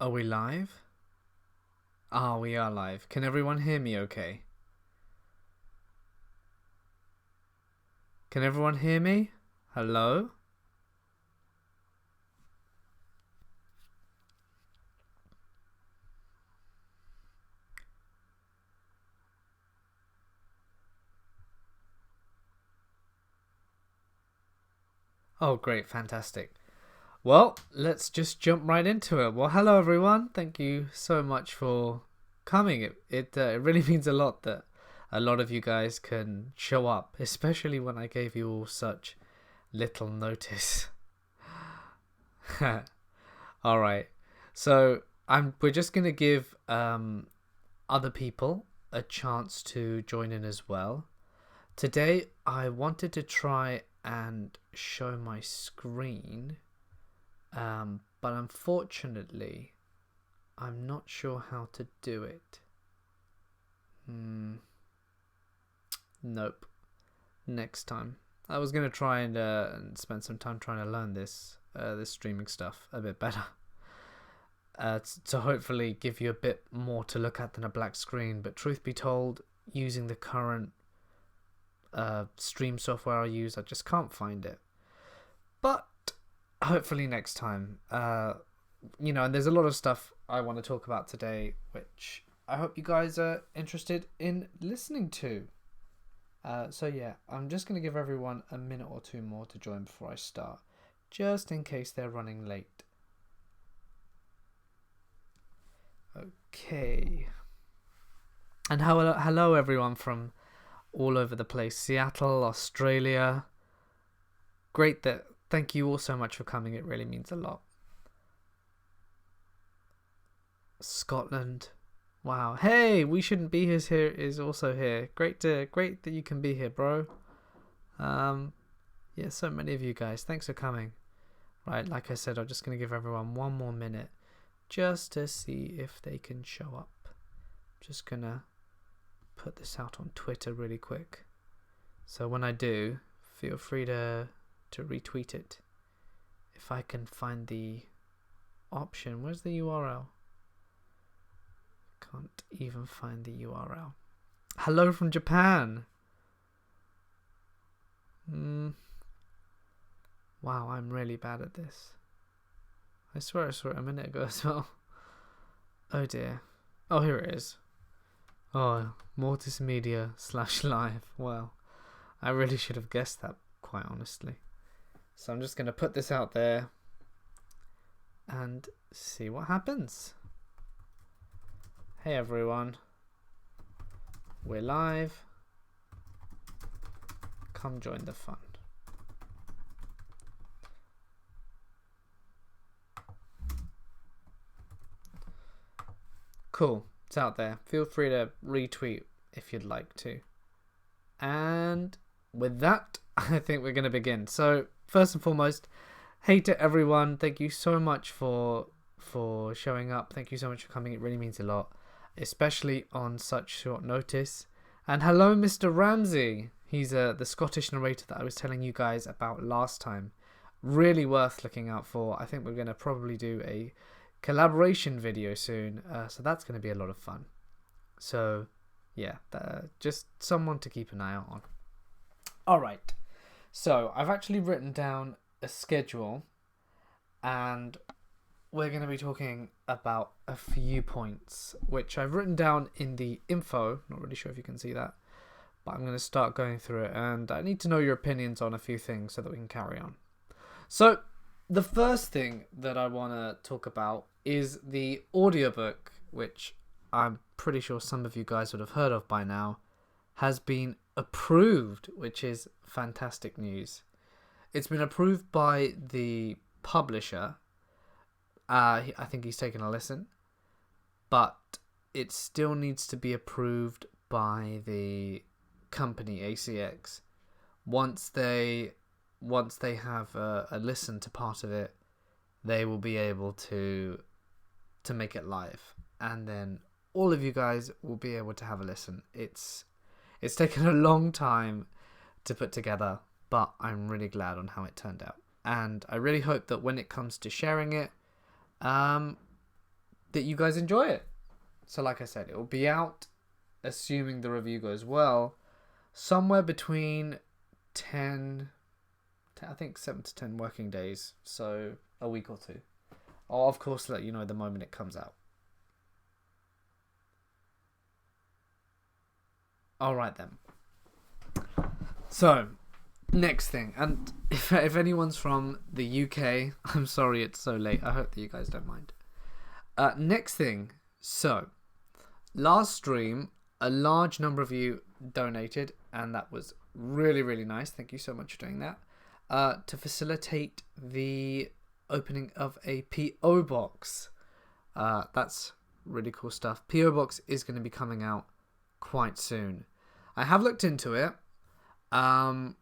Are we live? Ah, we are live. Can everyone hear me okay? Can everyone hear me? Hello? Oh, great, fantastic. Well, let's just jump right into it. Well, hello everyone. Thank you so much for coming. It really means a lot that a lot of you guys can show up, especially when I gave you all such little notice. All right. So, we're just going to give other people a chance to join in as well. Today, I wanted to try and show my screen, but unfortunately, I'm not sure how to do it. Nope. Next time. I was going to try and spend some time trying to learn this streaming stuff a bit better. To hopefully give you a bit more to look at than a black screen. But truth be told, using the current stream software I use, I just can't find it. But hopefully next time. And there's a lot of stuff I want to talk about today, which I hope you guys are interested in listening to. So yeah, I'm just going to give everyone a minute or two more to join before I start, just in case they're running late. Okay. And hello everyone from all over the place. Seattle, Australia. Great thank you all so much for coming. It really means a lot. Scotland. Wow. Hey, we shouldn't be here is also here. Great that you can be here, bro. Yeah, so many of you guys. Thanks for coming. Right, like I said, I'm just going to give everyone one more minute just to see if they can show up. Just going to put this out on Twitter really quick. So when I do, feel free to retweet it. If I can find the option. Where's the URL? Can't even find the URL. Hello from Japan. Wow, I'm really bad at this. I swear I saw it a minute ago as well. Oh dear. Oh, here it is. Oh, Mortis Media /live. Well, I really should have guessed that, quite honestly. So I'm just going to put this out there and see what happens. Hey everyone. We're live. Come join the fun. Cool. It's out there. Feel free to retweet if you'd like to. And with that, I think we're going to begin. So, first and foremost, hey to everyone. Thank you so much for showing up. Thank you so much for coming. It really means a lot, especially on such short notice. And hello, Mr. Ramsey. He's the Scottish narrator that I was telling you guys about last time. Really worth looking out for. I think we're going to probably do a collaboration video soon, so that's going to be a lot of fun. So yeah, just someone to keep an eye out on. Alright, so I've actually written down a schedule and we're going to be talking about a few points which I've written down in the info. Not really sure if you can see that, but I'm going to start going through it, and I need to know your opinions on a few things so that we can carry on. So the first thing that I want to talk about is the audiobook, which I'm pretty sure some of you guys would have heard of by now, has been approved, which is fantastic news. It's been approved by the publisher. I think he's taken a listen, but it still needs to be approved by the company ACX. Once they have a listen to part of it, they will be able to make it live, and then all of you guys will be able to have a listen. It's taken a long time to put together, but I'm really glad on how it turned out, and I really hope that when it comes to sharing it, that you guys enjoy it. So like I said, it will be out, assuming the review goes well, somewhere between 7 to 10 working days. So a week or two. I'll of course let you know the moment it comes out. Alright then. So, next thing. And if anyone's from the UK, I'm sorry it's so late. I hope that you guys don't mind. Next thing. So, last stream, a large number of you donated. And that was really, really nice. Thank you so much for doing that. To facilitate the opening of a PO box. That's really cool stuff. PO box is going to be coming out quite soon. I have looked into it. The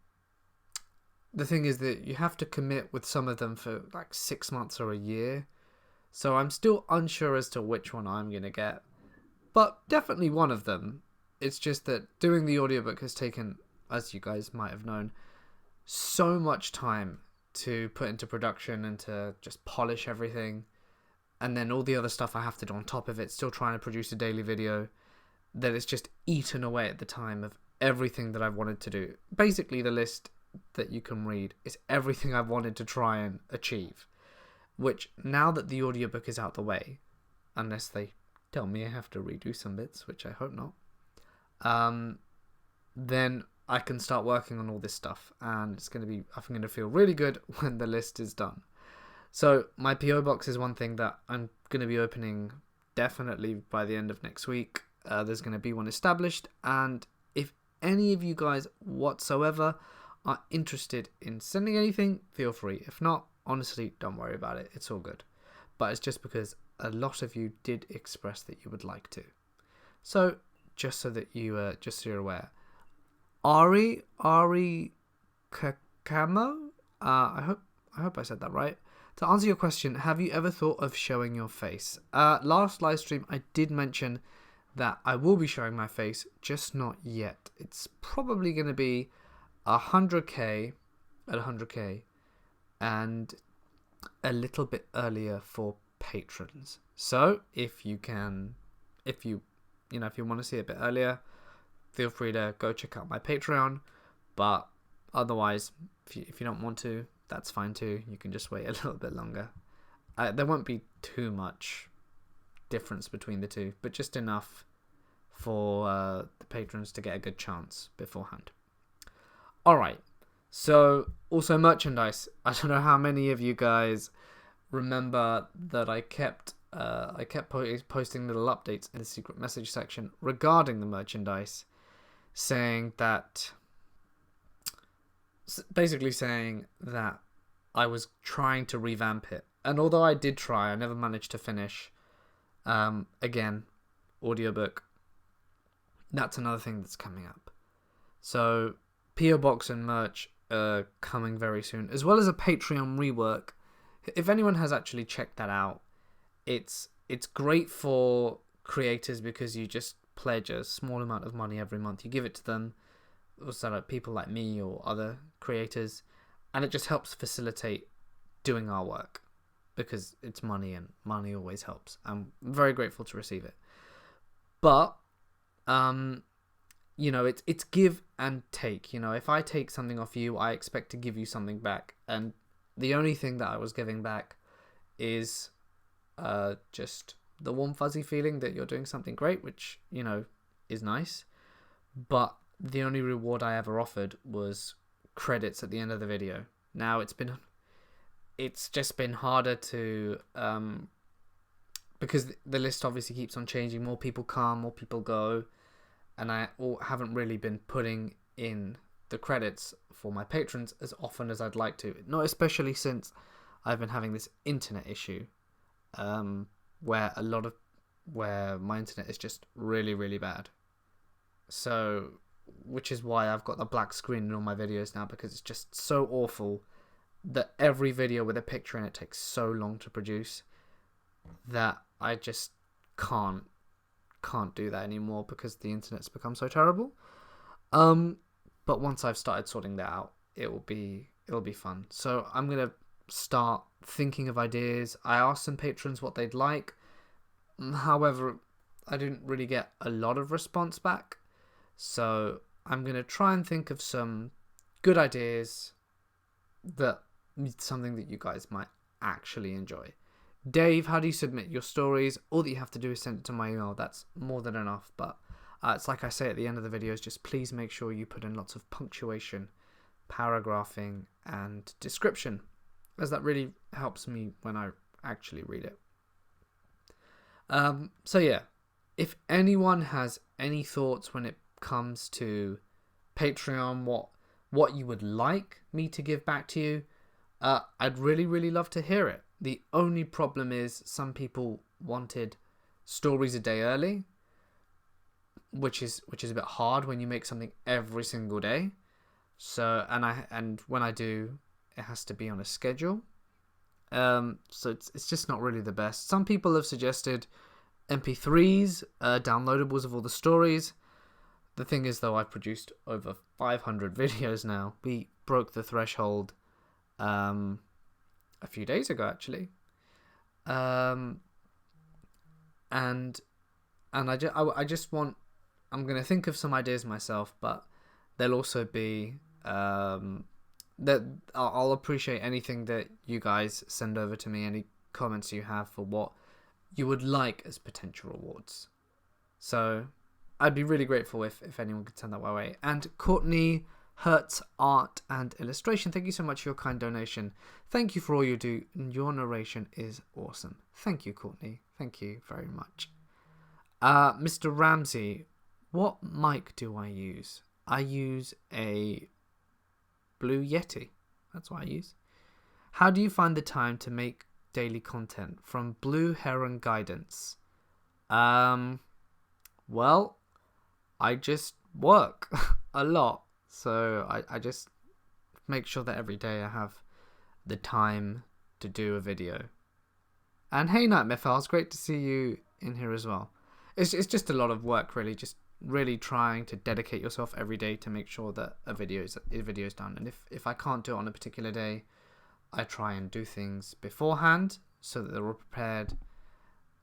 thing is that you have to commit with some of them for like 6 months or a year. So I'm still unsure as to which one I'm going to get. But definitely one of them. It's just that doing the audiobook has taken, as you guys might have known, so much time to put into production and to just polish everything. And then all the other stuff I have to do on top of it, still trying to produce a daily video, that it's just eaten away at the time of everything that I've wanted to do. Basically, the list that you can read is everything I've wanted to try and achieve. Which, now that the audiobook is out the way, unless they tell me I have to redo some bits, which I hope not, then I can start working on all this stuff. And it's going to be, I'm going to feel really good when the list is done. So, my PO box is one thing that I'm going to be opening definitely by the end of next week. There's going to be one established, and if any of you guys whatsoever are interested in sending anything, feel free. If not, honestly, don't worry about it. It's all good. But it's just because a lot of you did express that you would like to. So, just so that you, just so you're aware. Ari Kakamo? I hope I said that right. To answer your question, have you ever thought of showing your face? Last live stream, I did mention that I will be showing my face, just not yet. It's probably going to be 100k at 100k and a little bit earlier for patrons. So if you want to see it a bit earlier, feel free to go check out my Patreon. But otherwise, if you don't want to, that's fine too. You can just wait a little bit longer. There won't be too much difference between the two, but just enough for the patrons to get a good chance beforehand. Alright, so also merchandise. I don't know how many of you guys remember that I kept posting little updates in the secret message section regarding the merchandise, basically saying that I was trying to revamp it. And although I did try, I never managed to finish. Again, audiobook. That's another thing that's coming up. So, PO Box and merch coming very soon, as well as a Patreon rework. If anyone has actually checked that out, it's great for creators because you just pledge a small amount of money every month. You give it to them, so like people like me or other creators, and it just helps facilitate doing our work because it's money and money always helps. I'm very grateful to receive it. But it's give and take. If I take something off you, I expect to give you something back. And the only thing that I was giving back is just the warm fuzzy feeling that you're doing something great, which, is nice. But the only reward I ever offered was credits at the end of the video. Now it's just been harder to, because the list obviously keeps on changing. More people come, more people go. And I haven't really been putting in the credits for my patrons as often as I'd like to. Not especially since I've been having this internet issue, where my internet is just really, really bad. So, which is why I've got the black screen in all my videos now, because it's just so awful that every video with a picture in it takes so long to produce that I just can't do that anymore because the internet's become so terrible. But once I've started sorting that out, it'll be fun. So I'm gonna start thinking of ideas. I asked some patrons what they'd like. However, I didn't really get a lot of response back. So I'm going to try and think of some good ideas that something that you guys might actually enjoy. Dave, how do you submit your stories? All that you have to do is send it to my email. That's more than enough. But it's like I say at the end of the videos, just please make sure you put in lots of punctuation, paragraphing, and description, as that really helps me when I actually read it. So yeah, if anyone has any thoughts when it comes to Patreon, what you would like me to give back to you, I'd really love to hear it. The only problem is some people wanted stories a day early, which is a bit hard when you make something every single day. So and when I do, it has to be on a schedule. So it's just not really the best. Some people have suggested MP3s, downloadables of all the stories. The thing is, though, I've produced over 500 videos now. We broke the threshold a few days ago, actually. And I just want... I'm going to think of some ideas myself, but there'll also be... that I'll appreciate anything that you guys send over to me, any comments you have for what you would like as potential rewards. So I'd be really grateful if anyone could send that my way. And Courtney Hertz Art and Illustration, thank you so much for your kind donation. Thank you for all you do. Your narration is awesome. Thank you, Courtney. Thank you very much. Mr. Ramsey, what mic do I use? I use a Blue Yeti. That's what I use. How do you find the time to make daily content? From Blue Heron Guidance. Well, I just work a lot. So I just make sure that every day I have the time to do a video. And hey, Nightmare Files, great to see you in here as well. It's just a lot of work, really. Just really trying to dedicate yourself every day to make sure that a video is done. And if I can't do it on a particular day, I try and do things beforehand so that they're all prepared.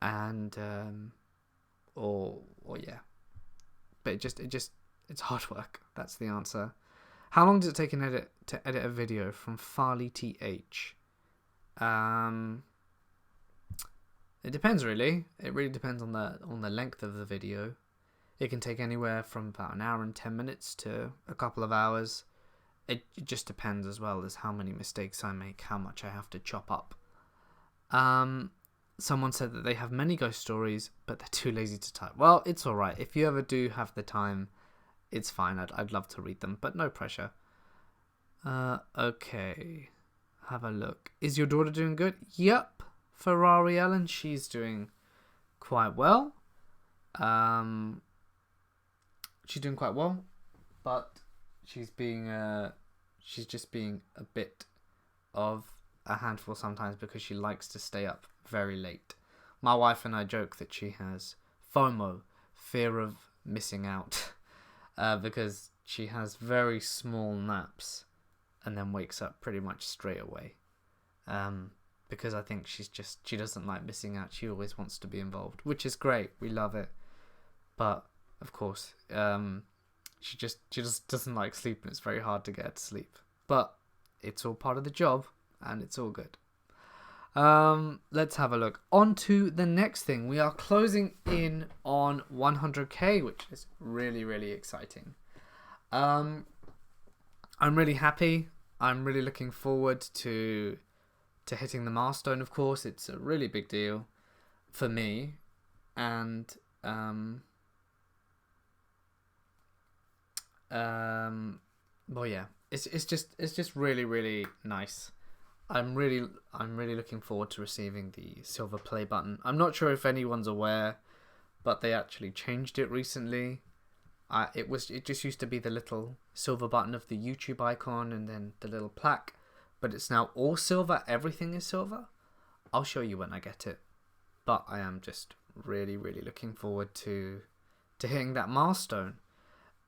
And or yeah, but it's hard work. That's the answer. How long does it take to edit a video? From Farley TH. It depends, really. It really depends on the length of the video. It can take anywhere from about an hour and 10 minutes to a couple of hours. It just depends as well as how many mistakes I make, how much I have to chop up. Someone said that they have many ghost stories, but they're too lazy to type. Well, it's alright. If you ever do have the time, it's fine. I'd love to read them, but no pressure. Okay. Have a look. Is your daughter doing good? Yep. Ferrari Ellen, she's doing quite well. She's doing quite well, but she's just being a bit of a handful sometimes because she likes to stay up very late. My wife and I joke that she has FOMO, fear of missing out, because she has very small naps and then wakes up pretty much straight away. Because I think she doesn't like missing out. She always wants to be involved, which is great. We love it. But of course, she just doesn't like sleep, and it's very hard to get her to sleep. But it's all part of the job, and it's all good. Let's have a look. On to the next thing. We are closing in on 100k, which is really exciting. I'm really happy. I'm really looking forward to hitting the milestone. Of course, it's a really big deal for me, and well, yeah, it's just really nice. I'm really looking forward to receiving the silver play button. I'm not sure if anyone's aware, but they actually changed it recently. It just used to be the little silver button of the YouTube icon and then the little plaque, but it's now all silver. Everything is silver. I'll show you when I get it, but I am just really looking forward to hitting that milestone.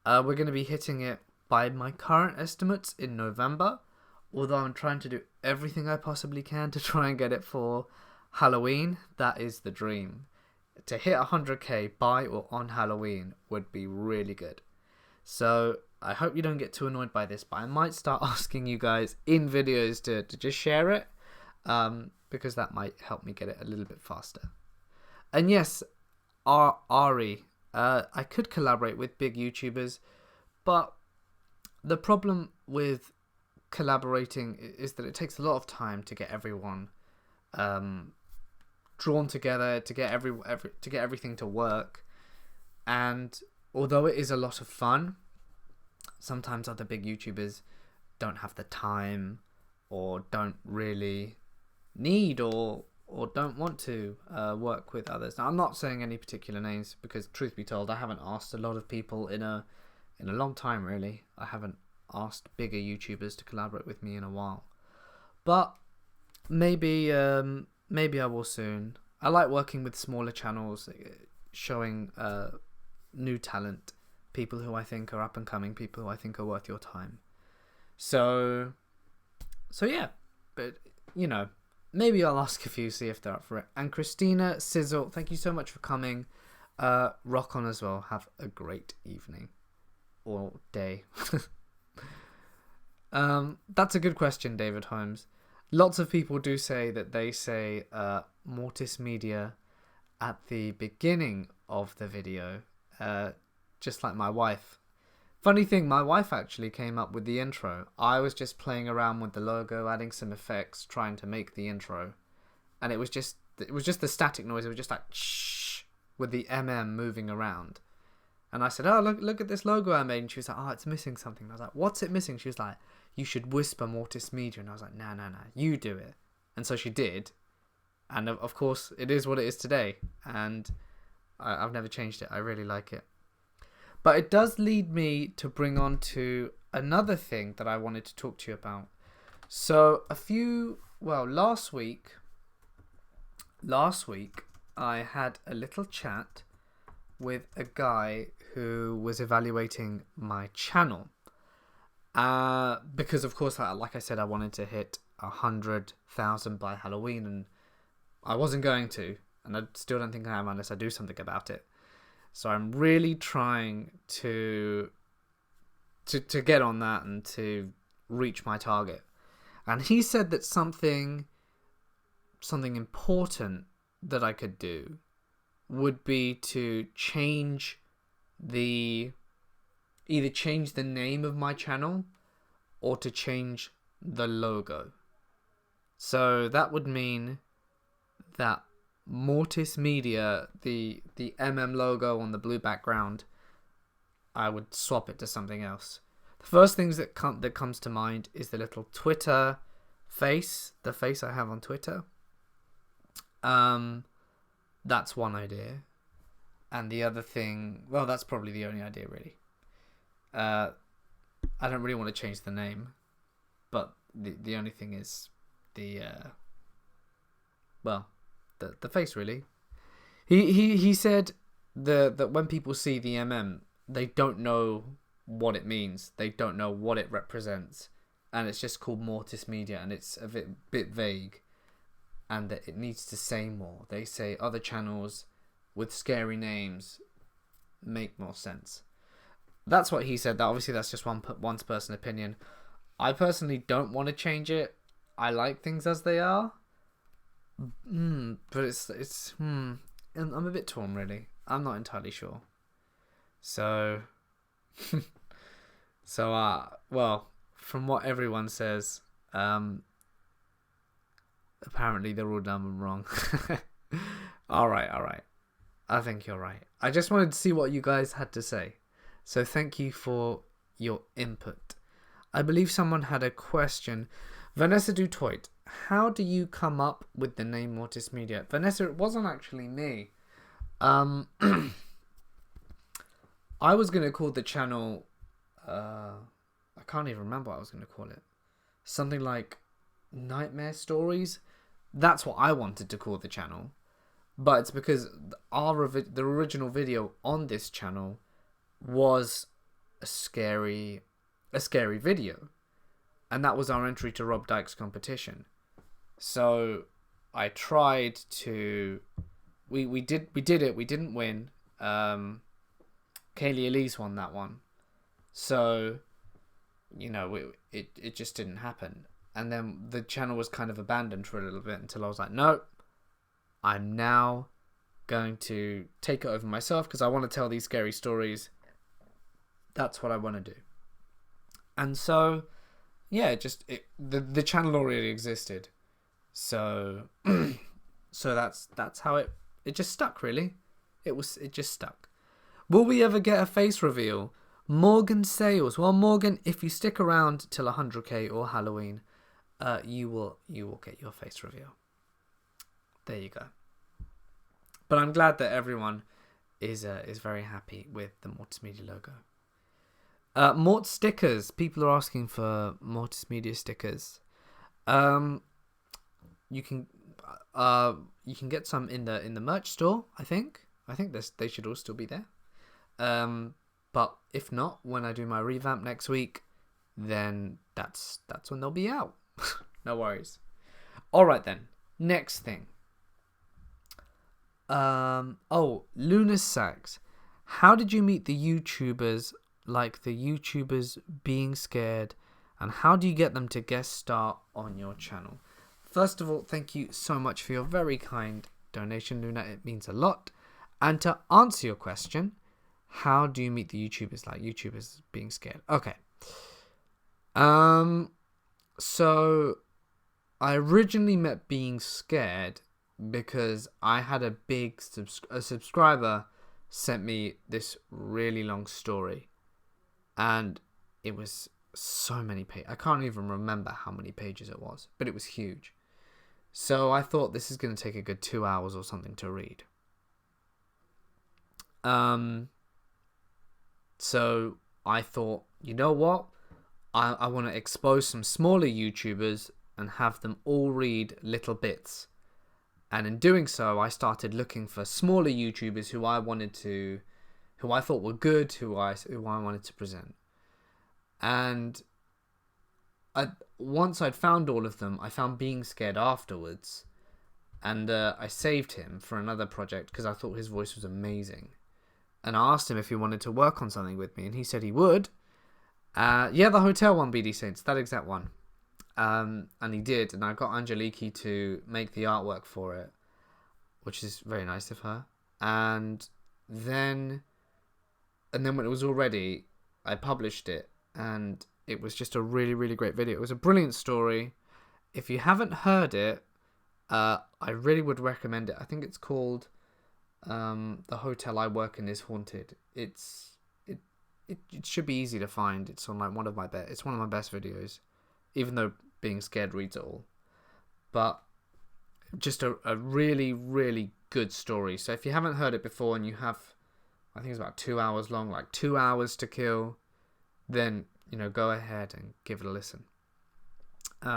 We're going to be hitting it by my current estimates in November, although I'm trying to do everything I possibly can to try and get it for Halloween. That is the dream. to hit 100k by or on Halloween would be really good. So I hope you don't get too annoyed by this, but I might start asking you guys in videos to just share it, because that might help me get it a little bit faster. And yes, Ari, I could collaborate with big YouTubers, but the problem with collaborating is that it takes a lot of time to get everyone drawn together, to get to get everything to work. And although it is a lot of fun, sometimes other big YouTubers don't have the time, or don't really need, or don't want to work with others. Now, I'm not saying any particular names, because truth be told, I haven't asked a lot of people in a long time, really. I haven't asked bigger YouTubers to collaborate with me in a while, but maybe I will soon. I like working with smaller channels, showing new talent, people who I think are up and coming, people who I think are worth your time. So yeah, but you know, maybe I'll ask a few, see if they're up for it. And Christina Sizzle, thank you so much for coming. Rock on as well. Have a great evening or day. That's a good question, David Holmes. Lots of people do say that they say Mortis Media at the beginning of the video, just like my wife. Funny thing, my wife actually came up with the intro. I was just playing around with the logo, adding some effects, trying to make the intro, and it was just the static noise. It was just like shh, with the moving around. And I said, "Oh, look at this logo I made." And she was like, "Oh, it's missing something." And I was like, "What's it missing?" She was like, "You should whisper Mortis Media." And I was like, "No, you do it." And so she did, and of course, it is what it is today. And I've never changed it. I really like it. But it does lead me to bring on to another thing that I wanted to talk to you about. So last week I had a little chat with a guy who was evaluating my channel. Because of course, like I said, I wanted to hit 100,000 by Halloween, and I wasn't going to, and I still don't think I am unless I do something about it. So I'm really trying to get on that and to reach my target. And he said that something important that I could do would be to either change the name of my channel or to change the logo. So that would mean that Mortis Media, the logo on the blue background, I would swap it to something else. The first things that comes to mind is the little Twitter face, the face I have on Twitter. That's one idea. And the other thing, well, that's probably the only idea, really. I don't really want to change the name, but the only thing is the face, really. He said that when people see the they don't know what it means. They don't know what it represents, and it's just called Mortis Media, and it's a bit vague, and that it needs to say more. They say other channels with scary names make more sense. That's what he said. That obviously that's just one person's opinion. I personally don't want to change it. I like things as they are. But I'm a bit torn, really. I'm not entirely sure. So from what everyone says, apparently they're all dumb and wrong. All right. I think you're right. I just wanted to see what you guys had to say. So thank you for your input. I believe someone had a question. Vanessa Dutoit, how do you come up with the name Mortis Media? Vanessa, it wasn't actually me. I was going to call the channel... I can't even remember what I was going to call it. Something like Nightmare Stories. That's what I wanted to call the channel. But it's because the original video on this channel was a scary video. And that was our entry to Rob Dyke's competition. So I tried to we did it. We didn't win. Kaylee Elise won that one. So, it just didn't happen. And then the channel was kind of abandoned for a little bit until I was like, no, I'm now going to take it over myself because I want to tell these scary stories. That's what I want to do. And so, yeah, the channel already existed. So so that's how it just stuck, really. It just stuck. Will we ever get a face reveal? Morgan Sales. Well, Morgan, if you stick around till 100k or Halloween, you will get your face reveal. There you go. But I'm glad that everyone is very happy with the Mortis Media logo. Mort stickers. People are asking for Mortis Media stickers. You can get some in the merch store. I think they should all still be there. But if not, when I do my revamp next week, then that's when they'll be out. No worries. All right then. Next thing. Lunar Sax. How did you meet the YouTubers? Like the YouTubers being scared, and how do you get them to guest star on your channel? First of all, thank you so much for your very kind donation, Luna. It means a lot. And to answer your question, how do you meet the YouTubers? Like YouTubers being scared. Okay. So I originally met Being Scared because I had a big a subscriber sent me this really long story, and it was so many pages. I can't even remember how many pages it was, but it was huge. So I thought this is going to take a good 2 hours or something to read. So I thought, you know what? I want to expose some smaller YouTubers and have them all read little bits. And in doing so, I started looking for smaller YouTubers who I thought were good, who I wanted to present. And once I'd found all of them, I found Being Scared afterwards, and I saved him for another project because I thought his voice was amazing. And I asked him if he wanted to work on something with me, and he said he would. The hotel one, BD Saints, that exact one. And he did, and I got Angeliki to make the artwork for it, which is very nice of her. And then when it was all ready, I published it, and it was just a really, really great video. It was a brilliant story. If you haven't heard it, I really would recommend it. I think it's called The Hotel I Work In Is Haunted. It should be easy to find. It's on one of my best videos, even though Being Scared reads it all. But just a really, really good story. So if you haven't heard it before and you have, I think it's about 2 hours long, like 2 hours to kill, then go ahead and give it a listen.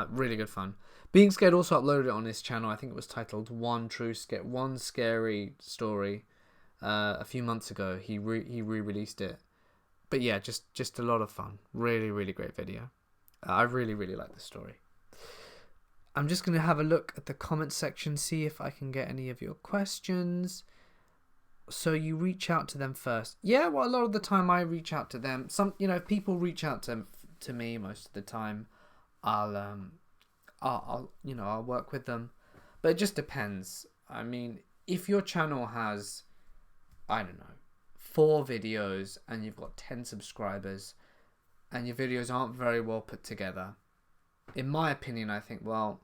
Really good fun. Being Scared also uploaded it on his channel. I think it was titled One Scary Story. A few months ago, he re-released it. But yeah, just a lot of fun. Really, really great video. I really, really like the story. I'm just going to have a look at the comment section, see if I can get any of your questions. So you reach out to them first. Yeah, well, a lot of the time I reach out to them. If people reach out to me most of the time, I'll work with them. But it just depends. I mean, if your channel has, I don't know, 4 videos and you've got 10 subscribers and your videos aren't very well put together, in my opinion, I think, well,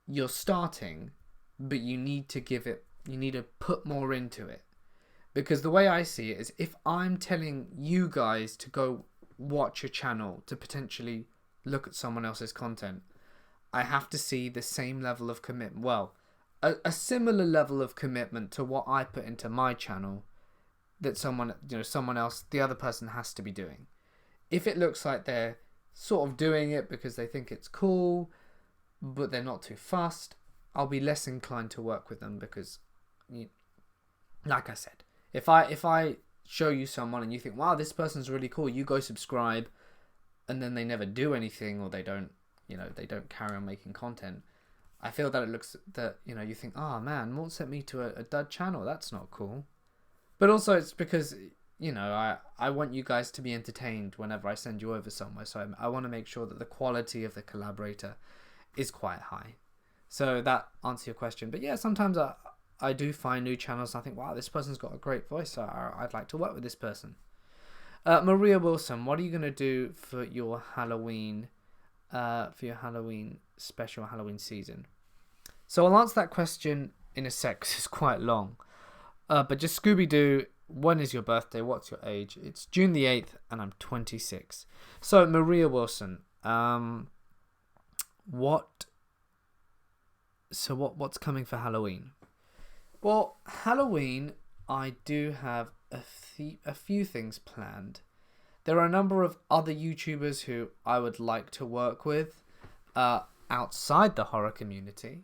you're starting, but you need to put more into it. Because the way I see it is, if I'm telling you guys to go watch a channel to potentially look at someone else's content, I have to see the same level of commitment. Well, a similar level of commitment to what I put into my channel that someone else, the other person, has to be doing. If it looks like they're sort of doing it because they think it's cool, but they're not too fussed, I'll be less inclined to work with them because, like I said, if I show you someone and you think, wow, this person's really cool, you go subscribe, and then they never do anything, or they don't carry on making content, I feel that it looks that, you know, you think, oh man, Mort sent me to a dud channel. That's not cool. But also it's because, you know, I want you guys to be entertained whenever I send you over somewhere. So I want to make sure that the quality of the collaborator is quite high. So that answers your question. But yeah, sometimes I do find new channels and I think, wow, this person's got a great voice. So I'd like to work with this person. Maria Wilson, what are you going to do for your Halloween special Halloween season? So I'll answer that question in a sec 'cause it's quite long. But just Scooby-Doo, when is your birthday? What's your age? It's June the 8th and I'm 26. So Maria Wilson, what's coming for Halloween? Well, Halloween, I do have a few things planned. There are a number of other YouTubers who I would like to work with outside the horror community.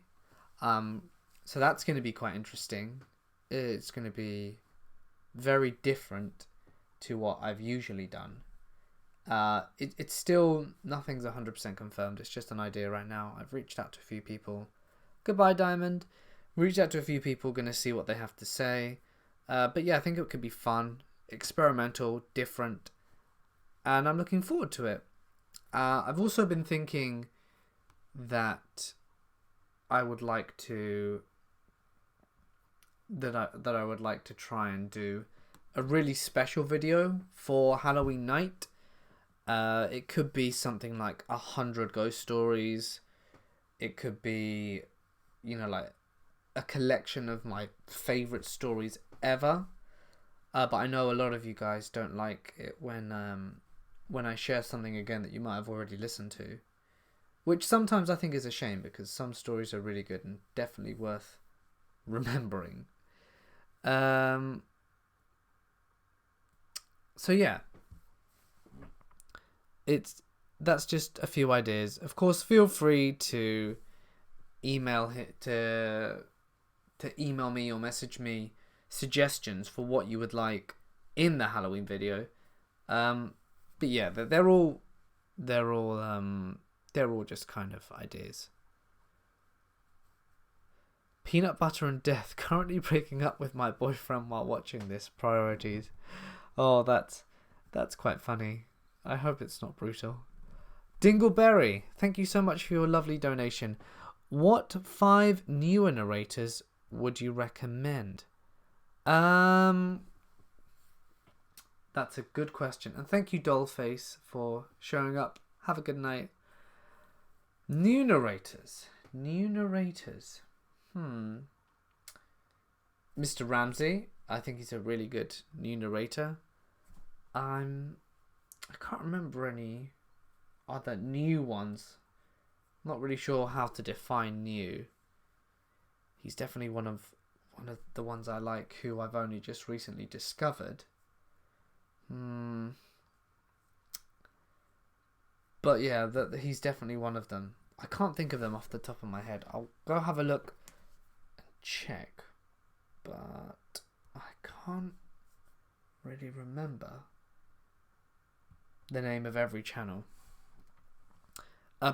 So that's going to be quite interesting. It's going to be very different to what I've usually done. It's still, nothing's 100% confirmed. It's just an idea right now. I've reached out to a few people. Goodbye, Diamond. Reached out to a few people, going to see what they have to say. But yeah, I think it could be fun, experimental, different, and I'm looking forward to it. I've also been thinking that I would like to I would like to try and do a really special video for Halloween night. It could be something like 100 ghost stories. It could be, you know, like a collection of my favorite stories ever. But I know a lot of you guys don't like it when I share something again that you might have already listened to, which sometimes I think is a shame because some stories are really good and definitely worth remembering. So yeah, that's just a few ideas. Of course, feel free to email me or message me suggestions for what you would like in the Halloween video. But yeah, they're all just kind of ideas. Peanut butter and death. Currently breaking up with my boyfriend while watching this. Priorities. Oh, that's quite funny. I hope it's not brutal. Dingleberry, thank you so much for your lovely donation. What 5 newer narrators would you recommend? That's a good question. And thank you, Dollface, for showing up. Have a good night. New narrators. Mr. Ramsey, I think he's a really good new narrator. I can't remember any other new ones. Not really sure how to define new. He's definitely one of the ones I like, who I've only just recently discovered. But yeah, he's definitely one of them. I can't think of them off the top of my head. I'll go have a look and check, but I can't really remember the name of every channel.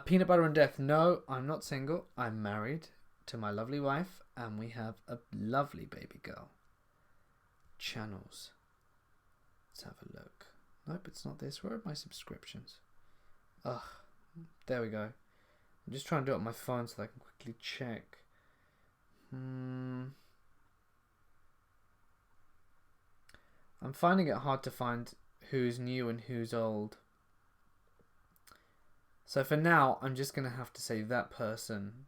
Peanut butter and death. No, I'm not single. I'm married to my lovely wife, and we have a lovely baby girl. Channels. Let's have a look. Nope, it's not this. Where are my subscriptions? Ugh, there we go. I'm just trying to do it on my phone so I can quickly check. I'm finding it hard to find who's new and who's old. So for now, I'm just going to have to say that person.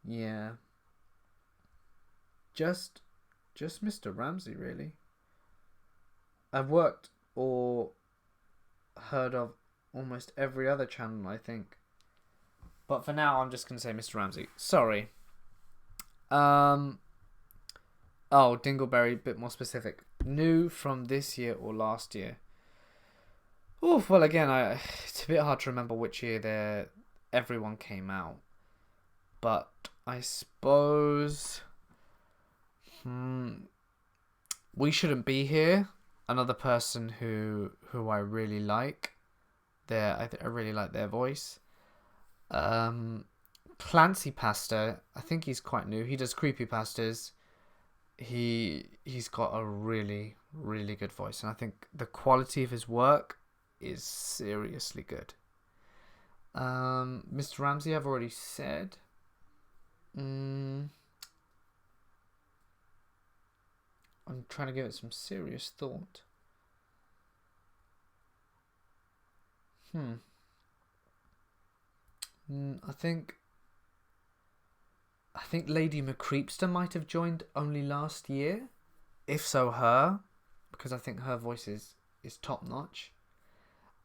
Yeah. Just Mr. Ramsey, really. I've worked or heard of almost every other channel, I think. But for now, I'm just going to say Mr. Ramsey. Sorry. Oh, Dingleberry, a bit more specific. New from this year or last year? Oh, well, again, it's a bit hard to remember which year everyone came out. But I suppose... We Shouldn't Be Here. Another person who I really like. I really like their voice. Clancypasta, I think he's quite new. He does creepypastas. He's got a really, really good voice, and I think the quality of his work is seriously good. Mr. Ramsey, I've already said. I'm trying to give it some serious thought. I think Lady McCreepster might have joined only last year. If so, her, because I think her voice is top notch.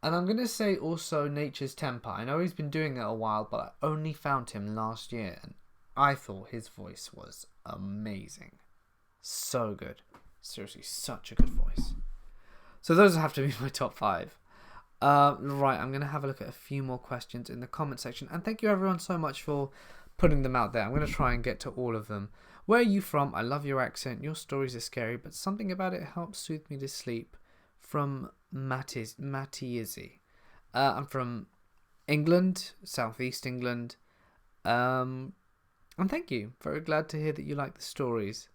And I'm going to say also Nature's Temper. I know he's been doing it a while, but I only found him last year, and I thought his voice was amazing. So good. Seriously, such a good voice. So those have to be my top 5. Right, I'm going to have a look at a few more questions in the comment section. And thank you everyone so much for putting them out there. I'm going to try and get to all of them. Where are you from? I love your accent. Your stories are scary, but something about it helps soothe me to sleep. From Matty Izzy. I'm from England, southeast England. And thank you. Very glad to hear that you like the stories.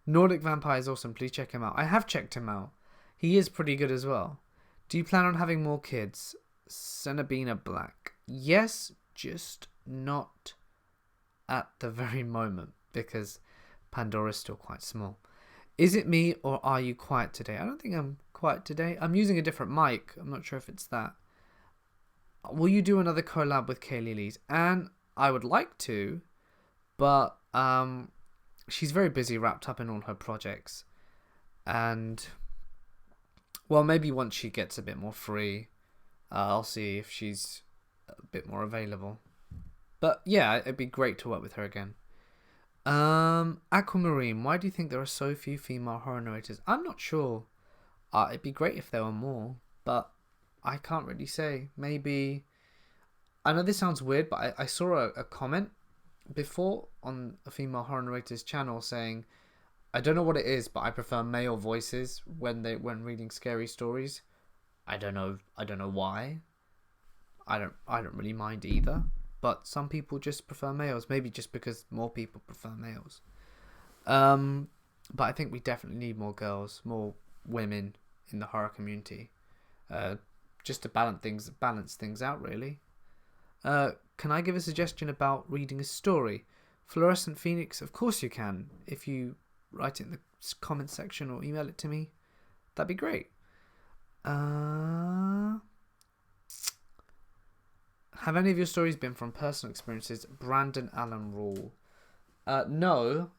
Nordic Vampire is awesome. Please check him out. I have checked him out. He is pretty good as well. Do you plan on having more kids? Cenobina Black. Yes, just not at the very moment, because Pandora's still quite small. Is it me, or are you quiet today? I don't think I'm quiet today. I'm using a different mic. I'm not sure if it's that. Will you do another collab with Kaylee Lee's? And I would like to, but she's very busy, wrapped up in all her projects. And, well, maybe once she gets a bit more free, I'll see if she's a bit more available. But yeah, it'd be great to work with her again. Aquamarine, why do you think there are so few female horror narrators? I'm not sure. It'd be great if there were more, but I can't really say. Maybe, I know this sounds weird, but I saw a comment before on a female horror narrator's channel saying, I don't know what it is, but I prefer male voices when reading scary stories. I don't know why. I don't really mind either. But some people just prefer males. Maybe just because more people prefer males. But I think we definitely need more girls, more women in the horror community. Just to balance things out, really. Can I give a suggestion about reading a story? Fluorescent Phoenix, of course you can. If you write it in the comment section or email it to me, that'd be great. Have any of your stories been from personal experiences? Brandon Allen Rule. No.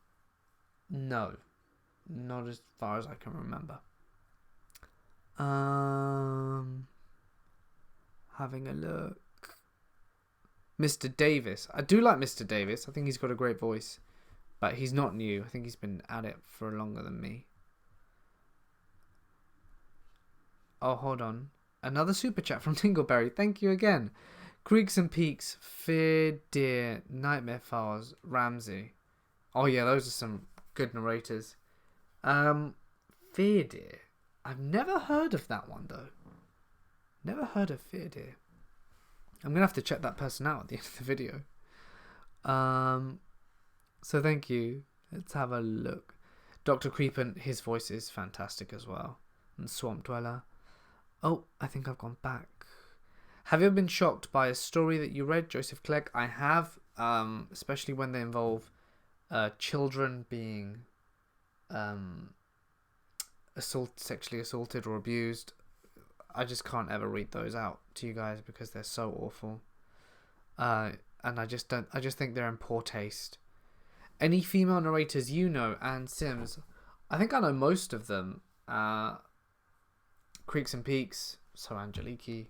Not as far as I can remember. Having a look. Mr. Davis. I do like Mr. Davis. I think he's got a great voice. But he's not new. I think he's been at it for longer than me. Oh, hold on. Another super chat from Tingleberry. Thank you again. Creeks and Peaks, Fear Deer, Nightmare Files, Ramsey. Oh yeah, those are some good narrators. Fear Deer. I've never heard of that one though. Never heard of Fear Deer. I'm gonna have to check that person out at the end of the video. So thank you. Let's have a look. Dr. Creepin, his voice is fantastic as well. And Swamp Dweller. Oh, I think I've gone back. Have you ever been shocked by a story that you read, Joseph Clegg? I have, especially when they involve children being sexually assaulted or abused. I just can't ever read those out to you guys because they're so awful. And I just think they're in poor taste. Any female narrators you know? Anne Sims. I think I know most of them. Creeks and Peaks, so Angeliki.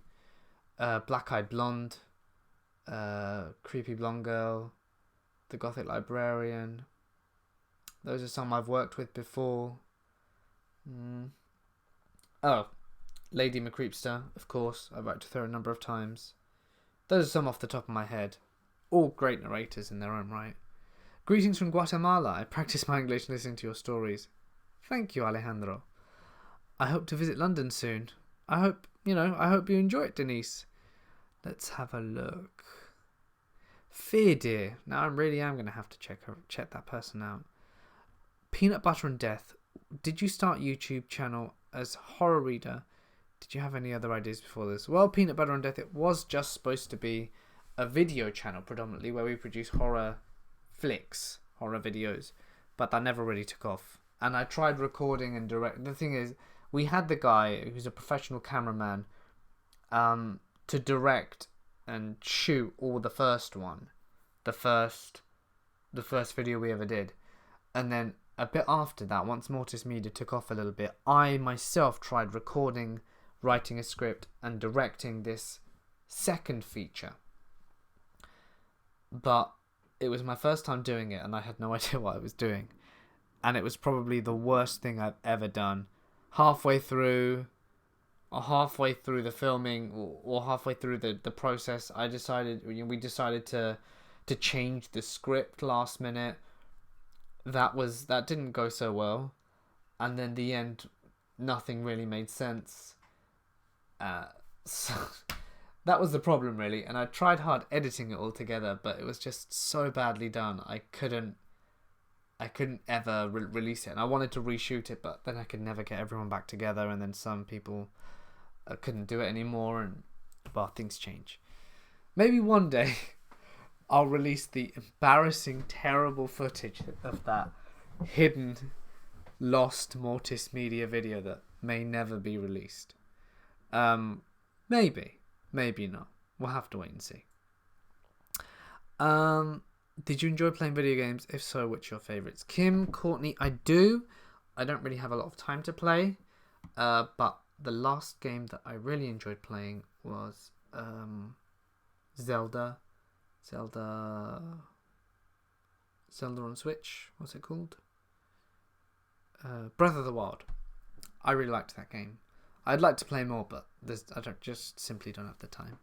Black Eyed Blonde, Creepy Blonde Girl, The Gothic Librarian. Those are some I've worked with before. Oh, Lady McCreepster, of course. I've worked with her a number of times. Those are some off the top of my head. All great narrators in their own right. Greetings from Guatemala. I practice my English listening to your stories. Thank you, Alejandro. I hope to visit London soon. I hope you enjoy it, Denise. Let's have a look. Fear Dear. Now I really am going to have to check that person out. Peanut Butter and Death. Did you start YouTube channel as horror reader? Did you have any other ideas before this? Well, Peanut Butter and Death, it was just supposed to be a video channel predominantly where we produce horror flicks, horror videos, but that never really took off. And I tried recording and direct. The thing is, we had the guy who's a professional cameraman to direct and shoot all the first one, the first video we ever did, and then a bit after that, once Mortis Media took off a little bit, I myself tried recording, writing a script, and directing this second feature. But it was my first time doing it, and I had no idea what I was doing, and it was probably the worst thing I've ever done. Halfway through the filming, or halfway through the process, we decided to change the script last minute. That didn't go so well, and then the end, nothing really made sense. So that was the problem really, and I tried hard editing it all together, but it was just so badly done. I couldn't ever release it, and I wanted to reshoot it, but then I could never get everyone back together, and then some people couldn't do it anymore, and things change. Maybe one day I'll release the embarrassing, terrible footage of that hidden, lost Mortis Media video that may never be released. Maybe not. We'll have to wait and see. Did you enjoy playing video games? If so, which are your favourites? Kim, Courtney, I do. I don't really have a lot of time to play, but the last game that I really enjoyed playing was Zelda on Switch. What's it called? Breath of the Wild. I really liked that game. I'd like to play more, but I simply don't have the time.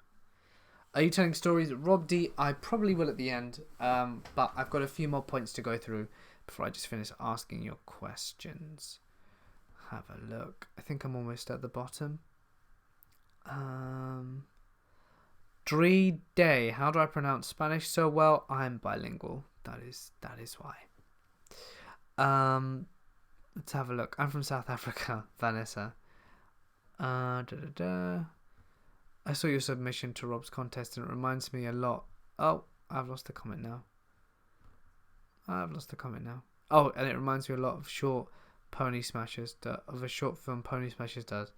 Are you telling stories? Rob D, I probably will at the end, but I've got a few more points to go through before I just finish asking your questions. Have a look. I think I'm almost at the bottom. Dre Day, how do I pronounce Spanish so well? I'm bilingual. That is why. Let's have a look. I'm from South Africa, Vanessa. I saw your submission to Rob's contest and it reminds me a lot. Oh, I've lost the comment now. Oh, and it reminds me a lot of short Pony Smashers, of a short film Pony Smashers does,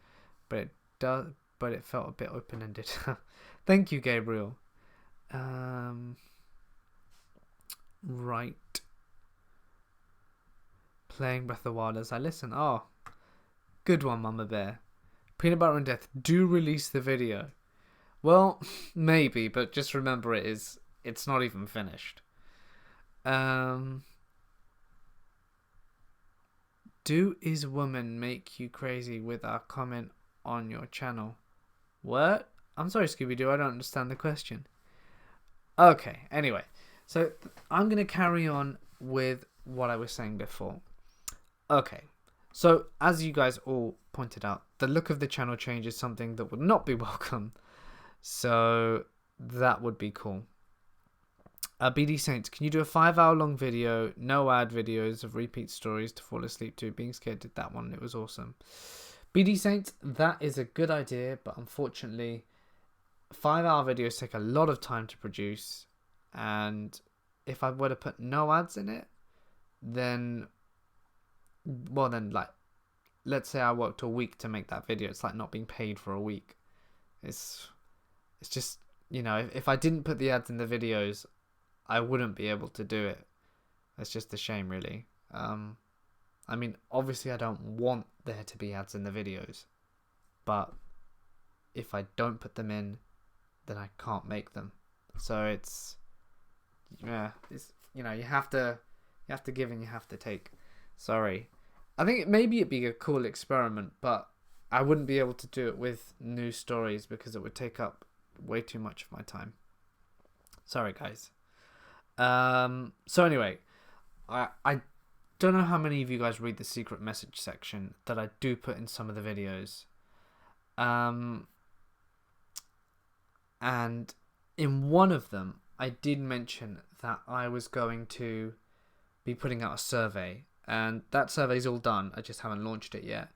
but it felt a bit open-ended. Thank you, Gabriel. Right. Playing Breath of the Wild as I listen. Oh, good one, Mama Bear. Peanut Butter and Death, do release the video. Well, maybe, but just remember it's not even finished. Do is woman make you crazy with our comment on your channel? What? I'm sorry, Scooby-Doo, I don't understand the question. Okay, anyway. So, I'm going to carry on with what I was saying before. Okay, so as you guys all pointed out, the look of the channel change is something that would not be welcome. So, that would be cool. BD Saints, can you do a 5-hour long video, no ad videos of repeat stories to fall asleep to? Being Scared did that one, it was awesome. BD Saints, that is a good idea, but unfortunately 5-hour videos take a lot of time to produce, and if I were to put no ads in it, then like, let's say I worked a week to make that video, it's like not being paid for a week. It's just, you know, if I didn't put the ads in the videos, I wouldn't be able to do it. It's just a shame, really. I mean, obviously I don't want there to be ads in the videos, but if I don't put them in, then I can't make them. So it's you know, you have to give and you have to take. Sorry. I think maybe it'd be a cool experiment, but I wouldn't be able to do it with news stories because it would take up way too much of my time. Sorry, guys. So anyway, I don't know how many of you guys read the secret message section that I do put in some of the videos. And in one of them, I did mention that I was going to be putting out a survey. And that survey's all done. I just haven't launched it yet.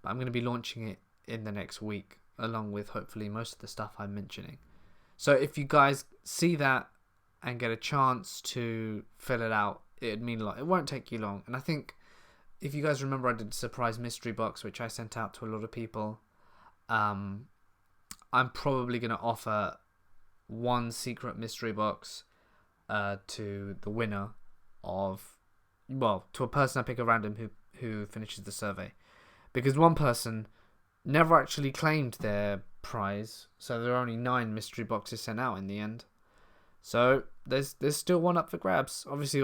But I'm going to be launching it in the next week, along with hopefully most of the stuff I'm mentioning. So if you guys see that and get a chance to fill it out, it'd mean a lot. It won't take you long. And I think if you guys remember, I did a surprise mystery box, which I sent out to a lot of people. I'm probably going to offer one secret mystery box to the winner of, well, to a person I pick at random who finishes the survey. Because one person never actually claimed their prize, so there are only 9 mystery boxes sent out in the end. So there's still one up for grabs. Obviously,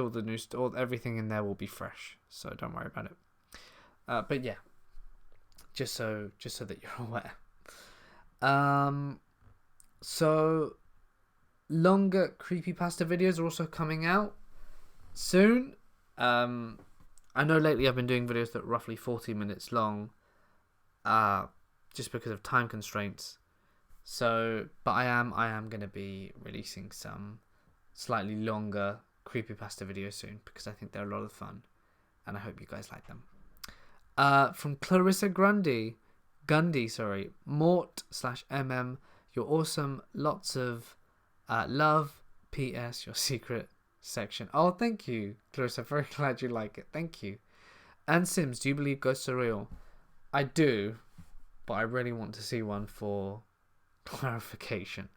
everything in there will be fresh, so don't worry about it. But yeah, just so that you're aware. So longer creepypasta videos are also coming out soon. I know lately I've been doing videos that are roughly 40 minutes long, just because of time constraints. So, but I am going to be releasing some slightly longer creepypasta videos soon, because I think they're a lot of fun, and I hope you guys like them. From Clarissa Gundy, Mort/MM, you're awesome. Lots of love. PS, your secret section. Oh, thank you, Clarissa. Very glad you like it. Thank you. And Sims, do you believe ghosts are real? I do, but I really want to see one for clarification,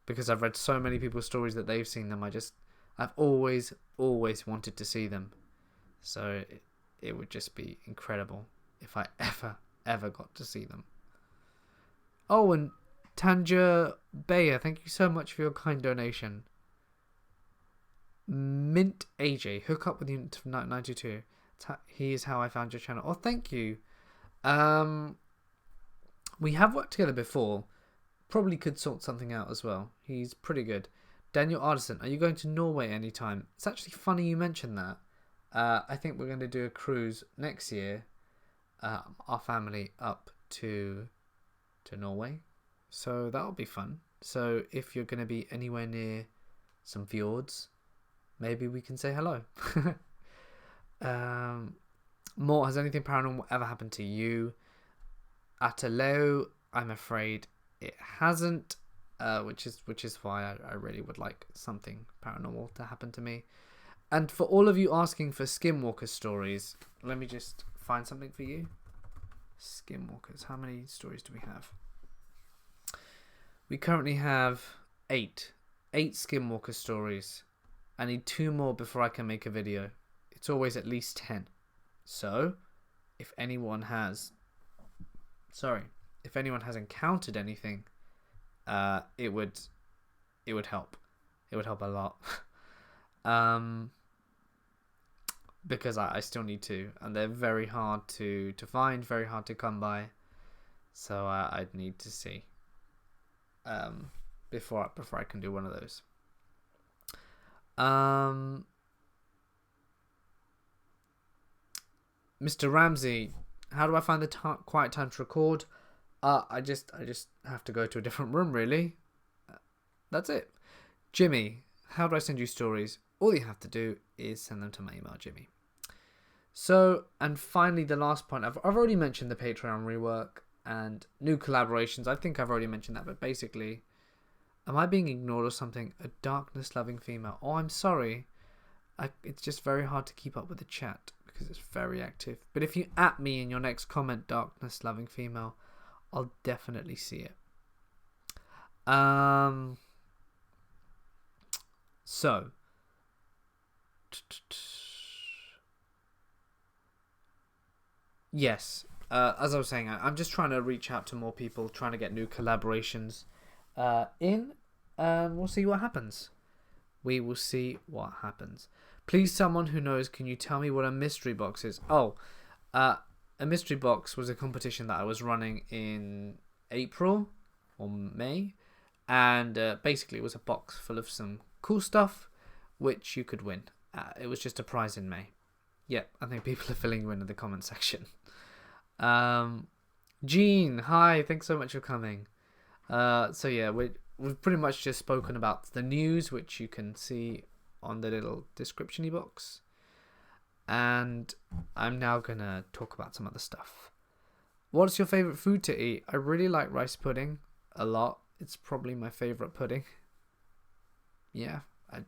because I've read so many people's stories that they've seen them. I've always wanted to see them, so it would just be incredible if I ever got to see them. Oh, and Tanja Bayer, thank you so much for your kind donation. Mint AJ, hook up with Unit 92. He is how I found your channel. Oh, thank you. We have worked together before. Probably could sort something out as well. He's pretty good. Daniel Artisan, are you going to Norway anytime? It's actually funny you mentioned that. I think we're going to do a cruise next year. Our family up to Norway. So that'll be fun. So if you're going to be anywhere near some fjords, maybe we can say hello. Mort, has anything paranormal ever happened to you? Ataleo, I'm afraid it hasn't, which is why I really would like something paranormal to happen to me. And for all of you asking for Skinwalker stories, let me just find something for you. Skinwalkers, how many stories do we have? We currently have 8 Skinwalker stories. I need 2 more before I can make a video. It's always at least 10. So, if anyone has encountered anything, it would help. It would help a lot. Because I still need to, and they're very hard to find, very hard to come by. So I'd need to see before I can do one of those. Mr. Ramsey, how do I find the quiet time to record? I just have to go to a different room, really. That's it. Jimmy, how do I send you stories? All you have to do is send them to my email, Jimmy. So, and finally, the last point. I've already mentioned the Patreon rework and new collaborations. I think I've already mentioned that, but basically, am I being ignored or something? A darkness-loving female. Oh, I'm sorry. It's just very hard to keep up with the chat because it's very active. But if you @ me in your next comment, darkness-loving female, I'll definitely see it. So, yes, as I was saying, I'm just trying to reach out to more people, trying to get new collaborations in, and we'll see what happens. We will see what happens. Please, someone who knows, can you tell me what a mystery box is? Oh, a mystery box was a competition that I was running in April or May, and basically it was a box full of some cool stuff which you could win. It was just a prize in May. Yeah, I think people are filling you in the comment section. Jean, hi, thanks so much for coming. So yeah, we've pretty much just spoken about the news, which you can see on the little description-y box. And I'm now going to talk about some other stuff. What's your favorite food to eat? I really like rice pudding a lot. It's probably my favorite pudding. Yeah,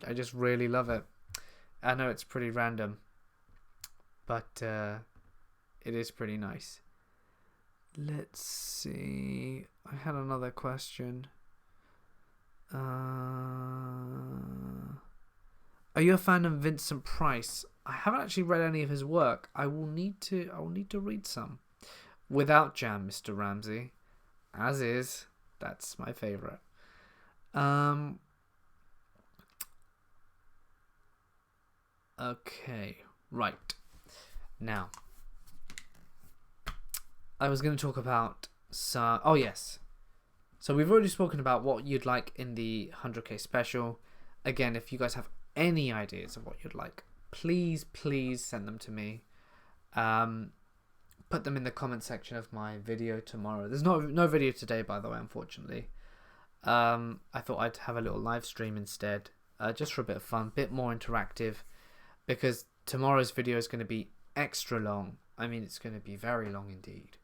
I just really love it. I know it's pretty random, but it is pretty nice. Let's see. I had another question. Are you a fan of Vincent Price? I haven't actually read any of his work. I will need to read some. Without Jam, Mr. Ramsey. As is. That's my favorite. Okay. Right. Now, I was going to talk about some... Oh, yes. So we've already spoken about what you'd like in the 100k special. Again, if you guys have any ideas of what you'd like, please send them to me. Put them in the comment section of my video tomorrow. There's no video today, by the way, unfortunately. I thought I'd have a little live stream instead, just for a bit of fun, bit more interactive, because tomorrow's video is going to be extra long. I mean, it's going to be very long indeed.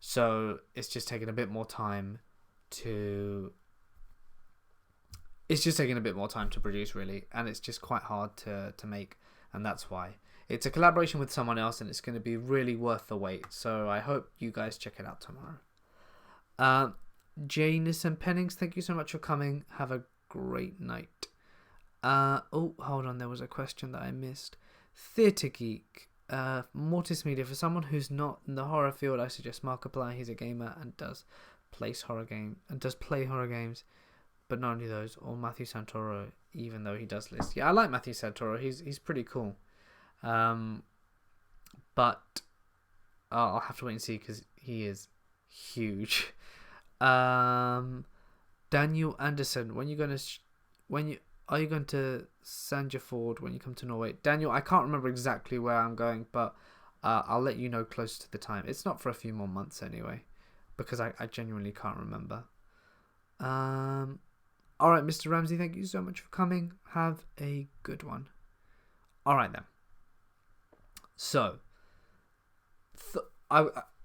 So it's just taking a bit more time to... It's just taking a bit more time to produce, really, and it's just quite hard to make, and that's why. It's a collaboration with someone else, and it's going to be really worth the wait, so I hope you guys check it out tomorrow. Janus and Pennings, thank you so much for coming. Have a great night. Oh, hold on, there was a question that I missed. Theatre Geek, Mortis Media. For someone who's not in the horror field, I suggest Markiplier. He's a gamer and does play horror games. But not only those, or Matthew Santoro, even though he does list. Yeah, I like Matthew Santoro. He's pretty cool. But I'll have to wait and see because he is huge. Daniel Anderson, are you going to Sandefjord when you come to Norway? Daniel, I can't remember exactly where I'm going, but I'll let you know close to the time. It's not for a few more months anyway, because I genuinely can't remember. Alright, Mr. Ramsey, thank you so much for coming. Have a good one. Alright then. So,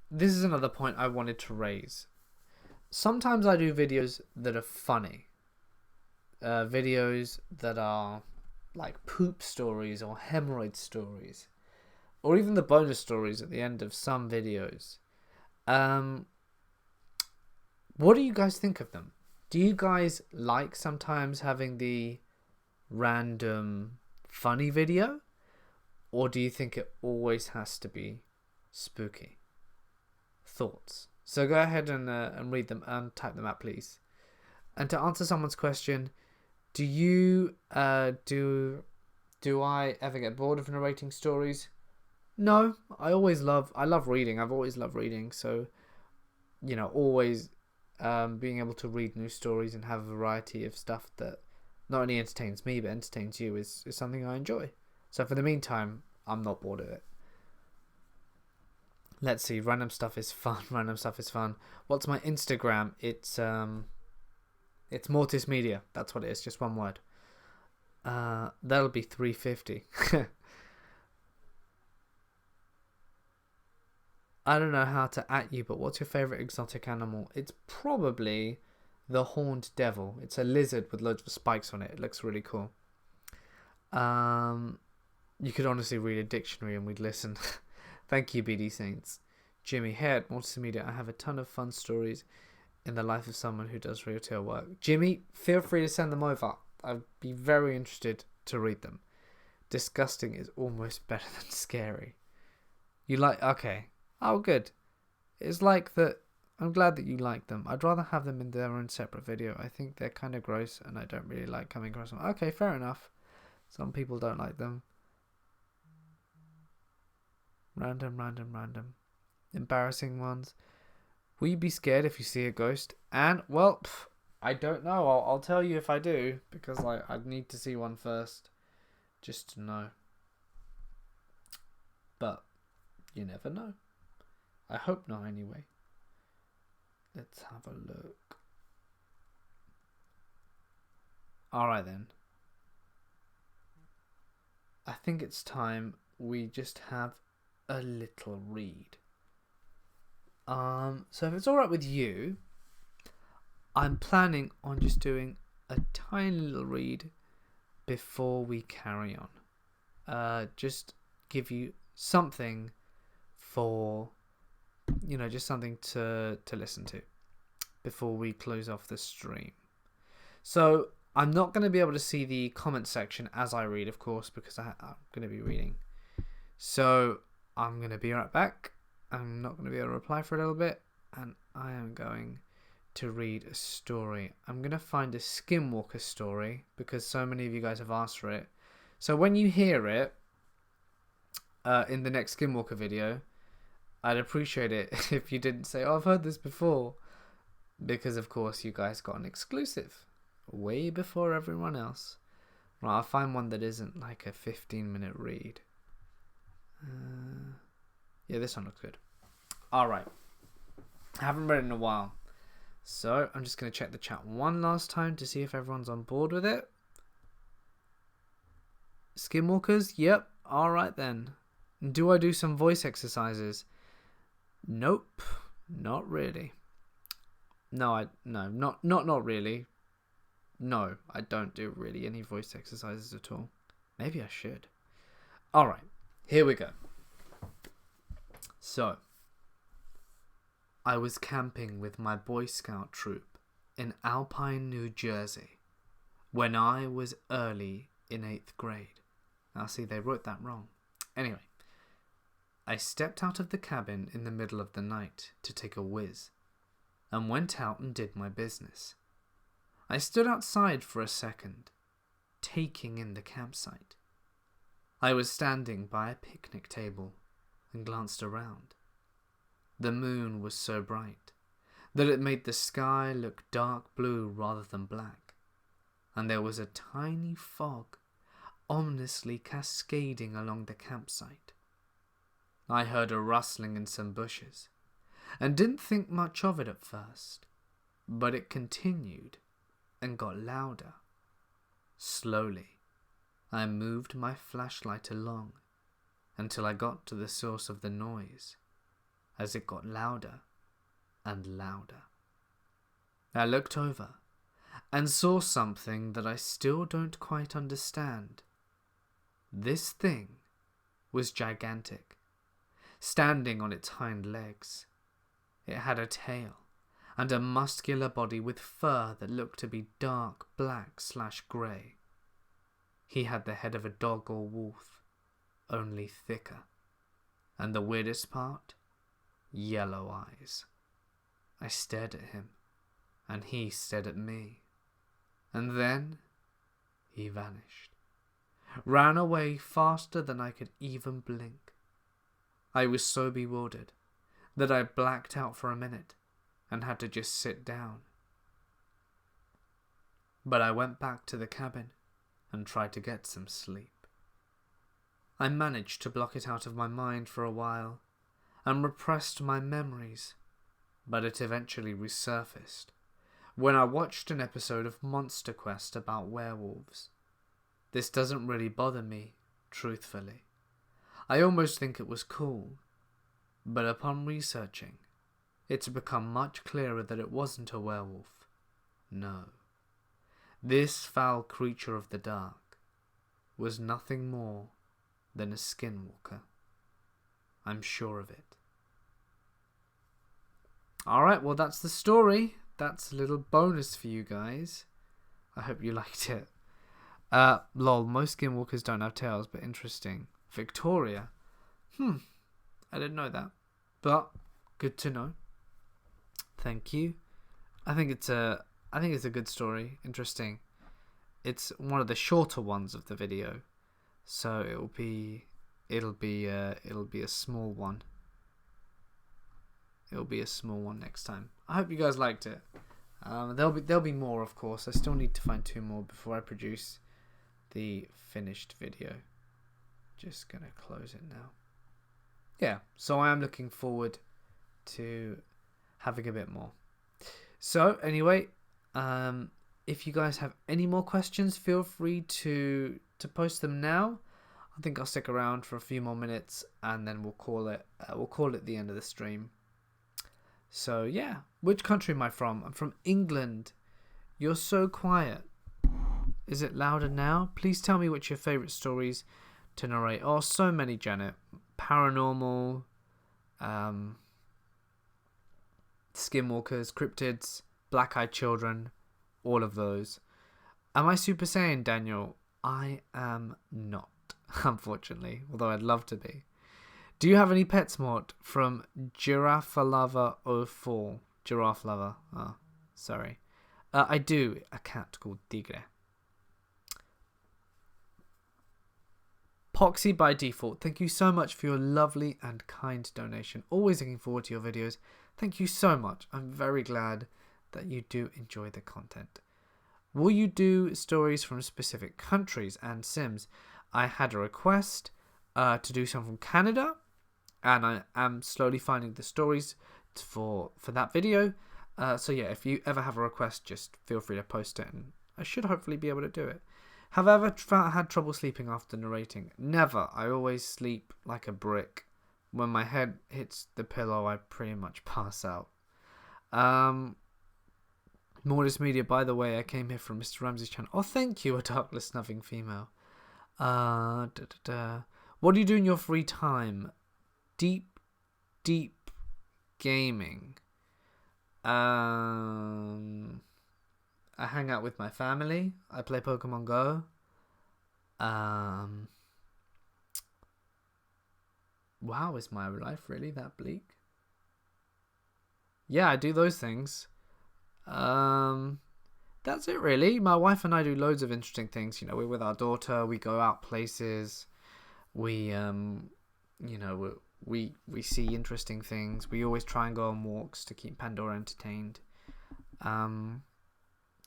this is another point I wanted to raise. Sometimes I do videos that are funny. Videos that are like poop stories or hemorrhoid stories. Or even the bonus stories at the end of some videos. What do you guys think of them? Do you guys like sometimes having the random funny video? Or do you think it always has to be spooky? Thoughts? So go ahead and read them and type them out, please. And to answer someone's question, do I ever get bored of narrating stories? No, I love reading. I've always loved reading. So, always being able to read new stories and have a variety of stuff that not only entertains me but entertains you is something I enjoy. So for the meantime, I'm not bored of it. Let's see. Random stuff is fun. What's my Instagram? It's Mortis Media. That's what it is. Just one word. That'll be 350. I don't know how to at you, but what's your favorite exotic animal? It's probably the horned devil. It's a lizard with loads of spikes on it. It looks really cool. You could honestly read a dictionary and we'd listen. Thank you, BD Saints. Jimmy, hey at Multimedia, I have a ton of fun stories in the life of someone who does retail work. Jimmy, feel free to send them over. I'd be very interested to read them. Disgusting is almost better than scary. You like... Okay. Oh, good. It's like that... I'm glad that you like them. I'd rather have them in their own separate video. I think they're kind of gross and I don't really like coming across them. Okay, fair enough. Some people don't like them. Random. Embarrassing ones. Will you be scared if you see a ghost? And, well, I don't know. I'll tell you if I do, because I'd need to see one first, just to know. But you never know. I hope not, anyway. Let's have a look. Alright then. I think it's time we just have a little read. So if it's alright with you, I'm planning on just doing a tiny little read before we carry on. Just give you something for, just something to listen to before we close off the stream. So I'm not going to be able to see the comment section as I read, of course, because I'm going to be reading. So I'm going to be right back. I'm not going to be able to reply for a little bit, and I am going to read a story. I'm going to find a Skinwalker story because so many of you guys have asked for it. So when you hear it in the next Skinwalker video, I'd appreciate it if you didn't say, "Oh, I've heard this before," because of course you guys got an exclusive way before everyone else. Right, I'll find one that isn't like a 15-minute read. Yeah, this one looks good. Alright. I haven't read it in a while. So, I'm just going to check the chat one last time to see if everyone's on board with it. Skinwalkers? Yep. Alright then. Do I do some voice exercises? Nope. Not really. No, not really. No, I don't do really any voice exercises at all. Maybe I should. Alright. Here we go. So, I was camping with my Boy Scout troop in Alpine, New Jersey, when I was early in 8th grade. Now see, they wrote that wrong. Anyway, I stepped out of the cabin in the middle of the night to take a whiz, and went out and did my business. I stood outside for a second, taking in the campsite. I was standing by a picnic table and glanced around. The moon was so bright that it made the sky look dark blue rather than black, and there was a tiny fog ominously cascading along the campsite. I heard a rustling in some bushes, and didn't think much of it at first, but it continued and got louder. Slowly, I moved my flashlight along until I got to the source of the noise, as it got louder and louder. I looked over and saw something that I still don't quite understand. This thing was gigantic, standing on its hind legs. It had a tail and a muscular body with fur that looked to be dark black/grey. He had the head of a dog or wolf, only thicker. And the weirdest part? Yellow eyes. I stared at him, and he stared at me. And then he vanished. Ran away faster than I could even blink. I was so bewildered that I blacked out for a minute and had to just sit down. But I went back to the cabin and tried to get some sleep. I managed to block it out of my mind for a while and repressed my memories, but it eventually resurfaced when I watched an episode of Monster Quest about werewolves. This doesn't really bother me, truthfully. I almost think it was cool, but upon researching, it's become much clearer that it wasn't a werewolf. No. This foul creature of the dark was nothing more than a skinwalker. I'm sure of it. Alright, well that's the story. That's a little bonus for you guys. I hope you liked it. Lol, most skinwalkers don't have tails, but interesting. Victoria? I didn't know that. But, good to know. Thank you. I think it's a good story. Interesting. It's one of the shorter ones of the video, so it'll be a small one. It'll be a small one next time. I hope you guys liked it. There'll be more, of course. I still need to find 2 more before I produce the finished video. Just gonna close it now. Yeah, so I am looking forward to having a bit more. So anyway, if you guys have any more questions, feel free to post them now. I think I'll stick around for a few more minutes, and then we'll call it the end of the stream. So yeah, which country am I from? I'm from England. You're so quiet. Is it louder now? Please tell me which your favourite stories to narrate. Oh, so many, Janet. Paranormal, Skinwalkers, Cryptids, Black-Eyed Children, all of those. Am I Super Saiyan, Daniel? I am not, unfortunately, although I'd love to be. Do you have any pets, Mort? From Giraffe Lover 04. Giraffe Lover. Oh, sorry. I do. A cat called Tigre. Poxy by default. Thank you so much for your lovely and kind donation. Always looking forward to your videos. Thank you so much. I'm very glad that you do enjoy the content. Will you do stories from specific countries and Sims? I had a request to do some from Canada, and I am slowly finding the stories for that video. So yeah, if you ever have a request, just feel free to post it, and I should hopefully be able to do it. Have I ever had trouble sleeping after narrating? Never. I always sleep like a brick. When my head hits the pillow, I pretty much pass out. Mortis Media, by the way, I came here from Mr. Ramsey's channel. Oh, thank you, a darkless snuffing female. What do you do in your free time? Deep gaming. I hang out with my family. I play Pokemon Go. Wow, is my life really that bleak? Yeah, I do those things. That's it really. My wife and I do loads of interesting things. You know, we're with our daughter. We go out places. We we see interesting things. We always try and go on walks to keep Pandora entertained.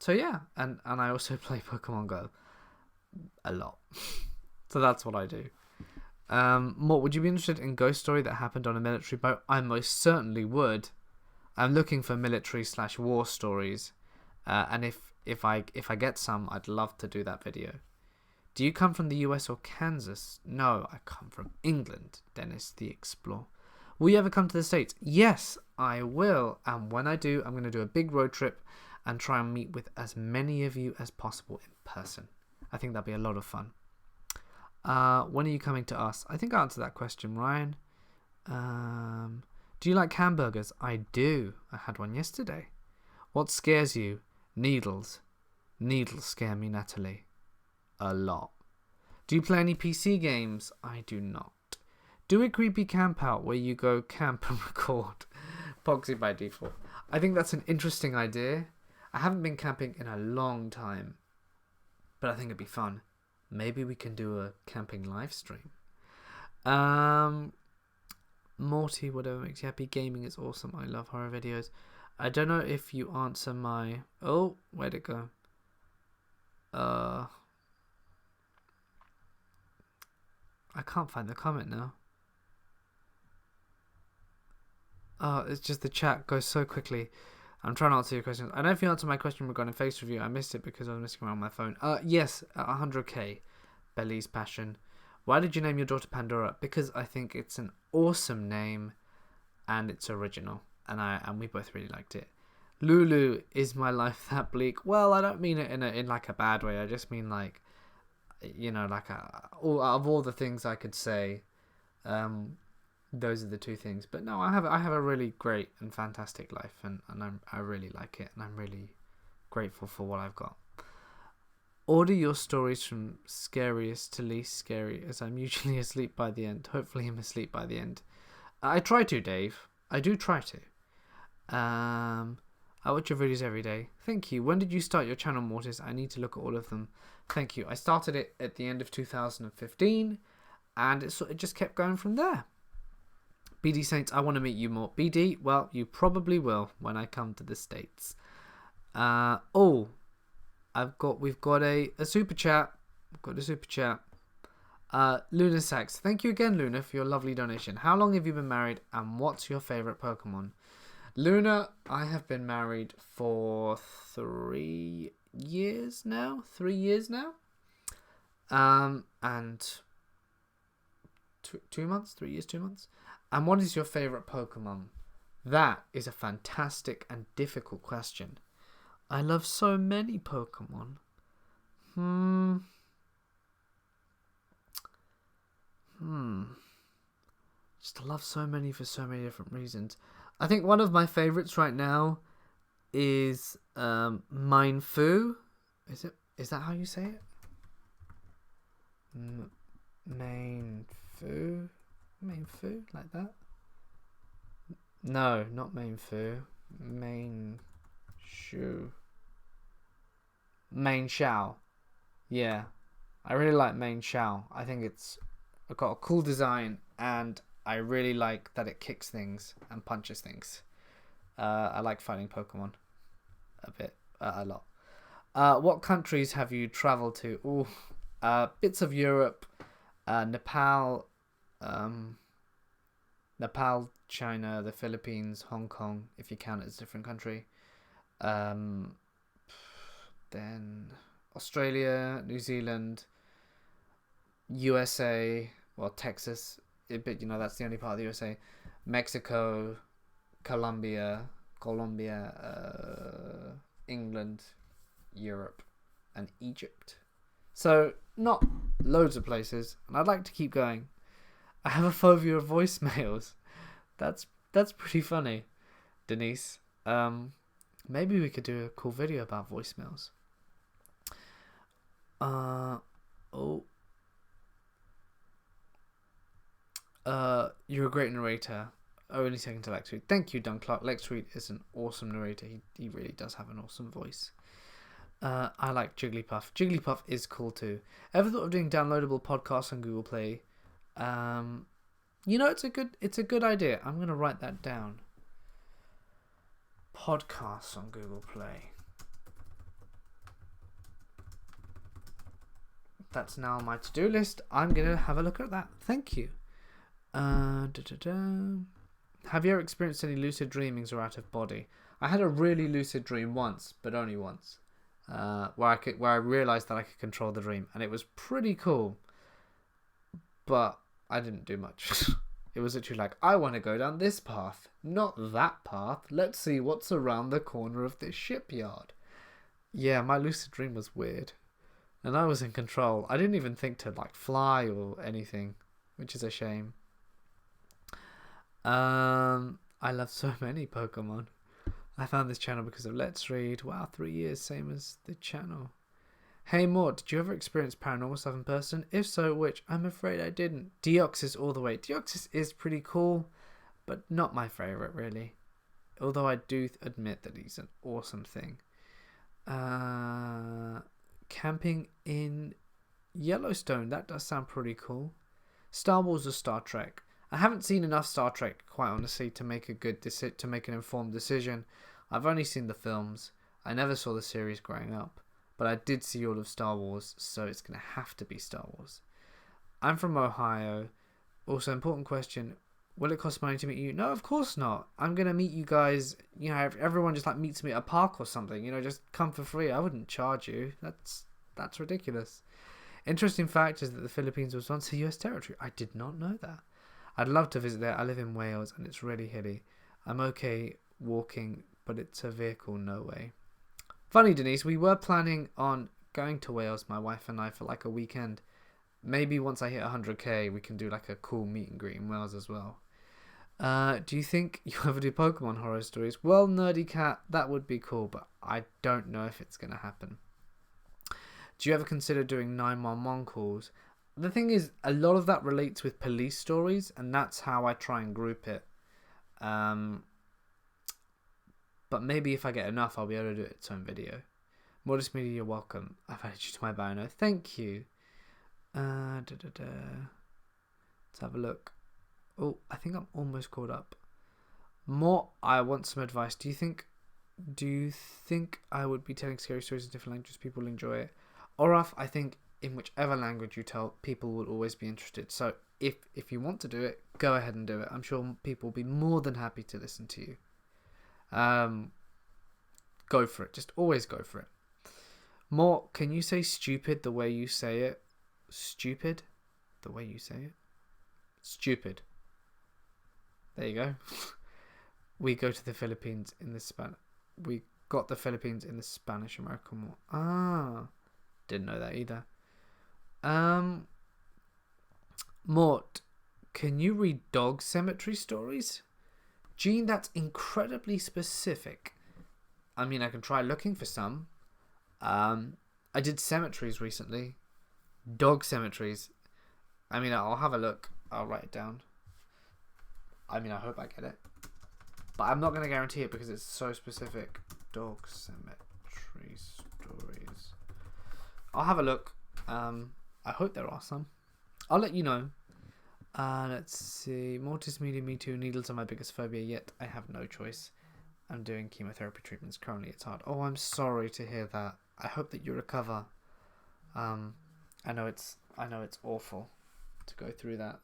So yeah, and I also play Pokemon Go a lot. So that's what I do. Mort, would you be interested in Ghost Story that happened on a military boat? I most certainly would. I'm looking for military/war stories, and if I get some, I'd love to do that video. Do you come from the US or Kansas? No, I come from England, Dennis the Explorer. Will you ever come to the States? Yes, I will. And when I do, I'm going to do a big road trip and try and meet with as many of you as possible in person. I think that'd be a lot of fun. When are you coming to us? I think I answered that question, Ryan. Do you like hamburgers? I do. I had one yesterday. What scares you? Needles. Needles scare me, Natalie. A lot. Do you play any PC games? I do not. Do a creepy camp out where you go camp and record. Poxy by default. I think that's an interesting idea. I haven't been camping in a long time, but I think it'd be fun. Maybe we can do a camping live stream. Morty, whatever makes you happy. Gaming is awesome. I love horror videos. I don't know if you answer my... Oh, where'd it go? I can't find the comment now. It's just the chat goes so quickly. I'm trying to answer your questions. I know if you answered my question regarding face review, I missed it because I was messing around with my phone. Yes, 100k. Belly's Passion. Why did you name your daughter Pandora? Because I think it's an awesome name and it's original. And we both really liked it. Lulu, is my life that bleak? Well, I don't mean it in like a bad way. I just mean like, you know, like out of all the things I could say, those are the two things. But no, I have a really great and fantastic life, and I really like it, and I'm really grateful for what I've got. Order your stories from scariest to least scary, as I'm usually asleep by the end. Hopefully I'm asleep by the end. I try to, Dave. I do try to. I watch your videos every day. Thank you. When did you start your channel, Mortis? I need to look at all of them. Thank you. I started it at the end of 2015, and it just kept going from there. BD Saints, I want to meet you more. BD, well, you probably will when I come to the States. We've got a super chat. We've got a super chat. Luna Sachs, thank you again, Luna, for your lovely donation. How long have you been married, and what's your favorite Pokemon? Luna, I have been married for 3 years now, 3 years now. And 2 months, 3 years, 2 months. And what is your favorite Pokemon? That is a fantastic and difficult question. I love so many Pokemon. Just love so many for so many different reasons. I think one of my favorites right now is Minefu. Is that how you say it? Minefu? Minefu? Like that? No, not Minefu. Shao. Yeah. I really like Shao. I think it's got a cool design, and I really like that it kicks things and punches things. I like fighting Pokemon a lot. What countries have you traveled to? Ooh, bits of Europe, Nepal, China, the Philippines, Hong Kong, if you count it as a different country. Then Australia, New Zealand, USA, well, Texas, but that's the only part of the USA. Mexico, Colombia, England, Europe, and Egypt. So not loads of places, and I'd like to keep going. I have a phobia of voicemails. That's pretty funny, Denise. Maybe we could do a cool video about voicemails. You're a great narrator. Only second to Lex Reed. Thank you, Don Clark. Lex Reed is an awesome narrator. He really does have an awesome voice. I like Jigglypuff. Jigglypuff is cool too. Ever thought of doing downloadable podcasts on Google Play? It's a good idea. I'm gonna write that down. Podcasts on Google Play. That's now on my to-do list. I'm gonna have a look at that. Thank you. Have you ever experienced any lucid dreamings or out of body? I had a really lucid dream once, but only once, where I realized that I could control the dream, and it was pretty cool. But I didn't do much. It was literally like, I want to go down this path, not that path. Let's see what's around the corner of this shipyard. Yeah, my lucid dream was weird, and I was in control. I didn't even think to fly or anything, which is a shame. I love so many Pokemon. I found this channel because of Let's Read. Wow, 3 years, same as the channel. Hey Mort, did you ever experience paranormal stuff in person? If so, which? I'm afraid I didn't. Deoxys all the way. Deoxys is pretty cool, but not my favourite really. Although I do admit that he's an awesome thing. Camping in Yellowstone, that does sound pretty cool. Star Wars or Star Trek? I haven't seen enough Star Trek, quite honestly, to make an informed decision. I've only seen the films. I never saw the series growing up, but I did see all of Star Wars, so it's going to have to be Star Wars. I'm from Ohio. Also, important question, will it cost money to meet you? No, of course not. I'm going to meet you guys, if everyone just meets me at a park or something, just come for free. I wouldn't charge you. That's ridiculous. Interesting fact is that the Philippines was once a US territory. I did not know that. I'd love to visit there. I live in Wales and it's really hilly. I'm okay walking, but it's a vehicle, no way. Funny, Denise, we were planning on going to Wales, my wife and I, for a weekend. Maybe once I hit 100k, we can do a cool meet and greet in Wales as well. Do you think you'll ever do Pokemon horror stories? Well, Nerdy Cat, that would be cool, but I don't know if it's going to happen. Do you ever consider doing 911 calls? The thing is, a lot of that relates with police stories, and that's how I try and group it. But maybe if I get enough, I'll be able to do its own video. Mortis Media, you're welcome. I've added you to my bio now. Thank you. Let's have a look. Oh, I think I'm almost caught up. Mort, I want some advice. Do you think I would be telling scary stories in different languages? People will enjoy it. Oraf, I think in whichever language you tell, people will always be interested. So if you want to do it, go ahead and do it. I'm sure people will be more than happy to listen to you. Go for it. Just always go for it. Mort, can you say stupid the way you say it? Stupid? The way you say it? Stupid. There you go. We go to the Philippines in the We got the Philippines in the Spanish-American War. Ah. Didn't know that either. Mort, can you read dog cemetery stories? Gene, that's incredibly specific. I mean, I can try looking for some. I did cemeteries recently. Dog cemeteries. I mean, I'll have a look. I'll write it down. I mean, I hope I get it. But I'm not going to guarantee it because it's so specific. Dog cemetery stories. I'll have a look. I hope there are some. I'll let you know. Let's see. Mortis medium, me too. Needles are my biggest phobia, yet I have no choice. I'm doing chemotherapy treatments currently. It's hard. Oh, I'm sorry to hear that. I hope that you recover. I know it's awful to go through that.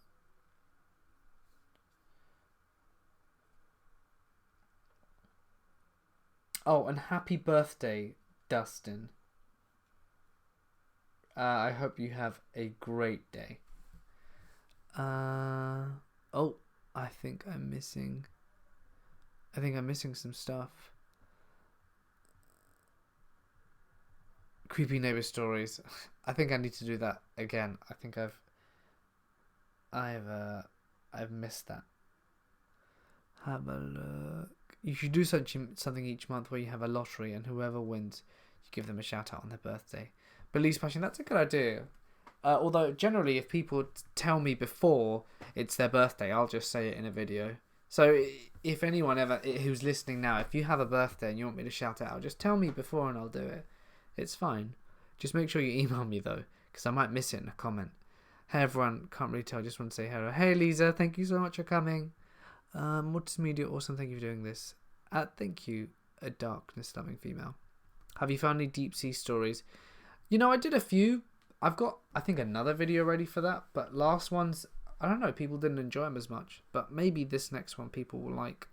Oh, and happy birthday, Dustin. I hope you have a great day. Oh, I think I'm missing some stuff. Creepy neighbor stories. I think I need to do that again. I think I've missed that. Have a look. You should do something each month where you have a lottery and whoever wins, you give them a shout out on their birthday. Beliefs passion. That's a good idea. Although generally, if people tell me before it's their birthday, I'll just say it in a video. So if anyone ever who's listening now, if you have a birthday and you want me to shout it out, just tell me before and I'll do it. It's fine. Just make sure you email me though, because I might miss it in a comment. Hey everyone, can't really tell. Just want to say hello. Hey Lisa, thank you so much for coming. Mortis Media, awesome. Thank you for doing this. Thank you, a darkness loving female. Have you found any deep sea stories? You know, I did a few. I've got, I think, another video ready for that. But last ones, I don't know. People didn't enjoy them as much. But maybe this next one people will like.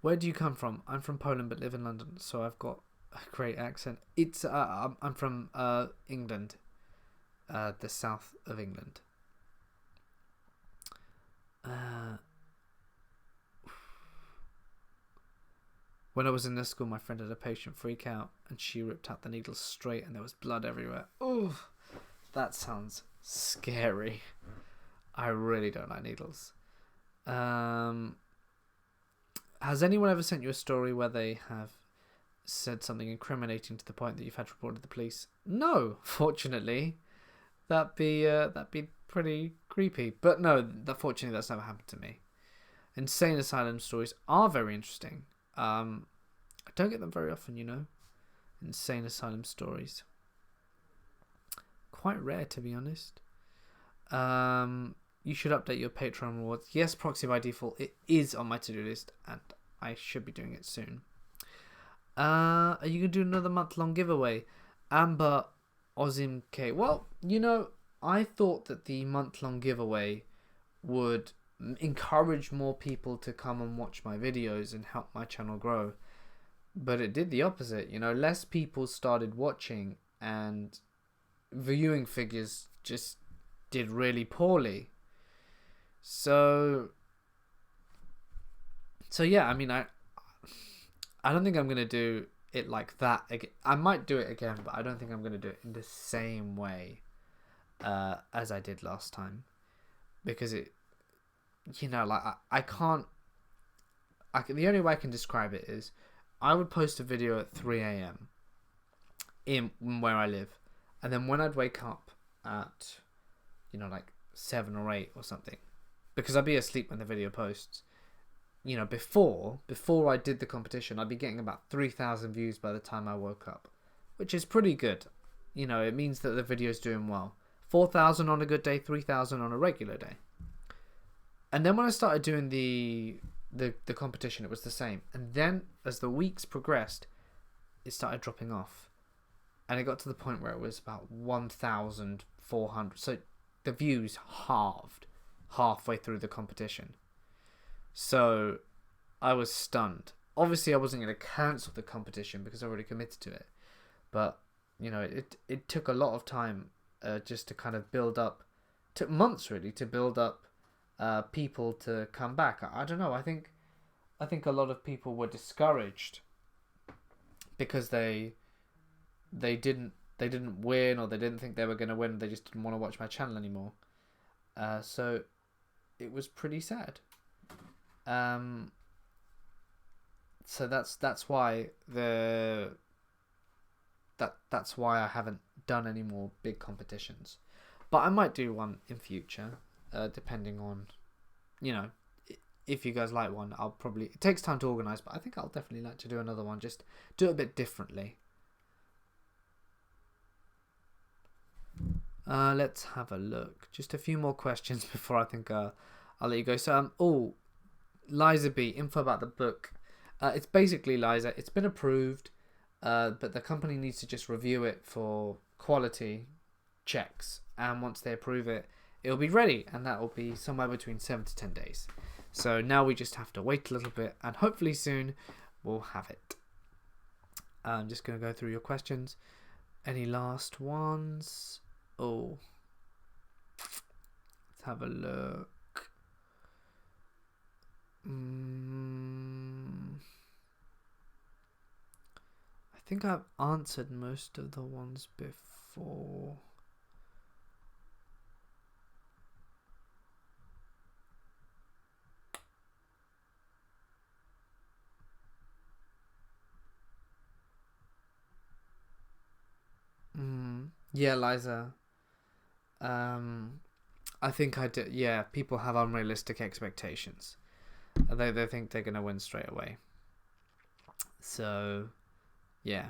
Where do you come from? I'm from Poland but live in London. So I've got a great accent. It's I'm from England. The south of England. When I was in the school, my friend had a patient freak out and she ripped out the needles straight and there was blood everywhere. Oh, that sounds scary. I really don't like needles. Has anyone ever sent you a story where they have said something incriminating to the point that you've had to report to the police? No, fortunately. That'd be pretty creepy. But no, fortunately that's never happened to me. Insane asylum stories are very interesting. I don't get them very often, you know. Insane asylum stories. Quite rare, to be honest. You should update your Patreon rewards. Yes, proxy by default. It is on my to-do list, and I should be doing it soon. Are you going to do another month-long giveaway? Amber Ozim K. Well, you know, I thought that the month-long giveaway would encourage more people to come and watch my videos and help my channel grow, but it did the opposite. You know, less people started watching and viewing figures just did really poorly. So yeah, I mean, I don't think I'm gonna do it like that again. I might do it again, but I don't think I'm gonna do it in the same way as I did last time, because it, you know, like I can't. The only way I can describe it is I would post a video at 3 a.m. in where I live, and then when I'd wake up at, you know, like 7 or 8 or something, because I'd be asleep when the video posts. You know, before I did the competition, I'd be getting about 3,000 views by the time I woke up, which is pretty good. You know, it means that the video's doing well. 4,000 on a good day, 3,000 on a regular day. And then when I started doing the competition, it was the same. And then as the weeks progressed, it started dropping off. And it got to the point where it was about 1,400. So the views halved halfway through the competition. So I was stunned. Obviously, I wasn't going to cancel the competition because I already committed to it. but you know, it took a lot of time just to kind of build up. Took months really to build up people to come back. I don't know. I think a lot of people were discouraged because they didn't win, or they didn't think they were going to win. They just didn't want to watch my channel anymore. So it was pretty sad. So that's why that's why I haven't done any more big competitions. But I might do one in future, depending on, you know, if you guys like one. I'll probably, it takes time to organise, but I think I'll definitely like to do another one. Just do it a bit differently. Let's have a look. Just a few more questions before I think I'll let you go. So Liza B, info about the book. It's basically, Liza, it's been approved, but the company needs to just review it for quality checks, and once they approve it, it'll be ready, and that will be somewhere between 7 to 10 days. So now we just have to wait a little bit, and hopefully soon we'll have it. I'm just going to go through your questions. Any last ones? Oh, let's have a look. I think I've answered most of the ones before. Yeah, Liza. I think I did. Yeah, people have unrealistic expectations. They think they're gonna win straight away. So, yeah.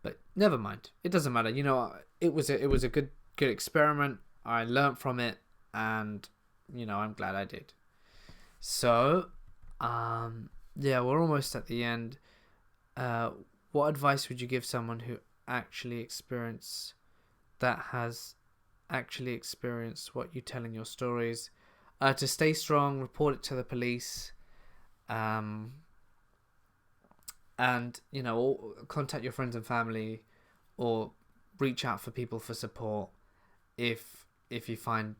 But never mind. It doesn't matter. You know, it was a good experiment. I learned from it, and you know, I'm glad I did. So, yeah, we're almost at the end. What advice would you give someone who has actually experienced what you tell in your stories? To stay strong, report it to the police, and you know, contact your friends and family, or reach out for people for support if you find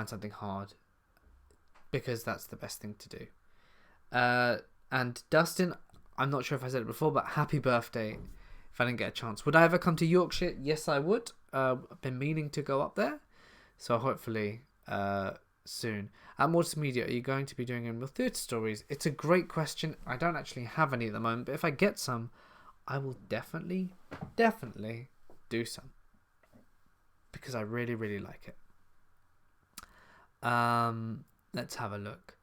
something hard, because that's the best thing to do. And Dustin, I'm not sure if I said it before, but happy birthday. If I didn't get a chance, would I ever come to Yorkshire? Yes, I would. I've been meaning to go up there, so hopefully soon. At Mortis Media, are you going to be doing any more theatre stories? It's a great question. I don't actually have any at the moment, but if I get some, I will definitely do some, because I really, really like it. Let's have a look.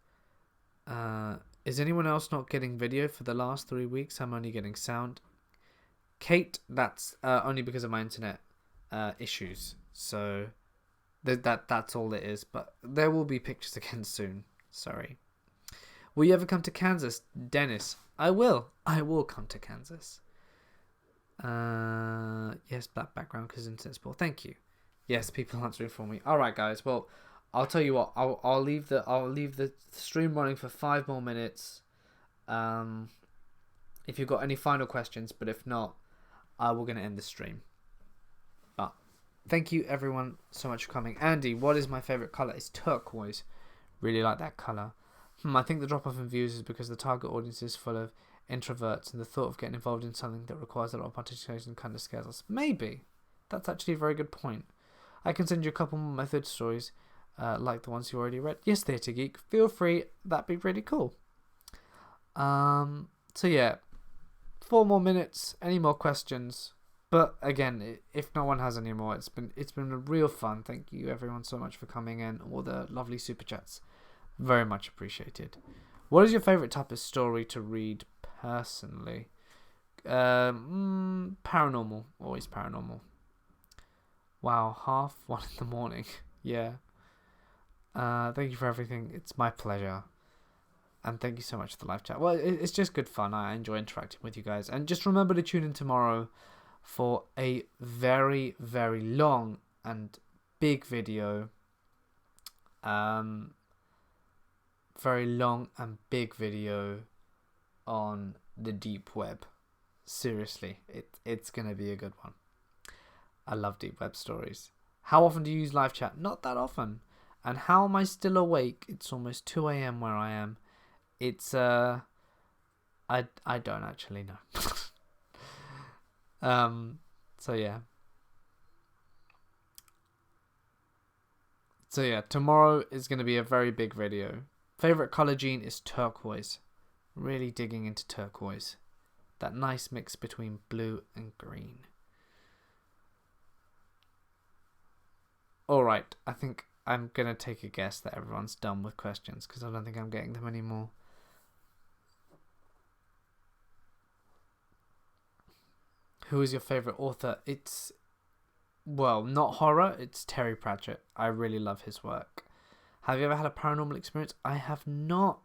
Is anyone else not getting video for the last 3 weeks? I'm only getting sound. Kate, that's only because of my internet issues. So that's all it is. But there will be pictures again soon. Sorry. Will you ever come to Kansas? Dennis, I will. I will come to Kansas. Yes, black background because internet support. Thank you. Yes, people answering for me. All right, guys. Well, I'll tell you what. I'll leave the stream running for 5 more minutes. If you've got any final questions, but if not, we're going to end the stream. But thank you everyone so much for coming. Andy, what is my favourite colour? It's turquoise. Really like that colour. I think the drop off in views is because the target audience is full of introverts, and the thought of getting involved in something that requires a lot of participation kind of scares us. Maybe. That's actually a very good point. I can send you a couple more method stories like the ones you already read. Yes, Theatre Geek. Feel free. That'd be really cool. So yeah. 4 more minutes. Any more questions? But again, if no one has any more, it's been a real fun. Thank you everyone so much for coming in. All the lovely super chats, very much appreciated. What is your favorite type of story to read personally? Paranormal, always paranormal. Wow, 1:30 in the morning. Yeah. Thank you for everything. It's my pleasure. And thank you so much for the live chat. Well, it's just good fun. I enjoy interacting with you guys. And just remember to tune in tomorrow for a very, very long and big video. Very long and big video on the deep web. seriously, it's going to be a good one. I love deep web stories. How often do you use live chat? Not that often. And how am I still awake? It's almost 2 a.m. where I am. It's I don't actually know. So yeah. So yeah, tomorrow is going to be a very big video. Favorite color gene is turquoise. Really digging into turquoise. That nice mix between blue and green. Alright, I think I'm going to take a guess that everyone's done with questions because I don't think I'm getting them anymore. Who is your favorite author? It's, well, not horror, it's Terry Pratchett. I really love his work. Have you ever had a paranormal experience? I have not.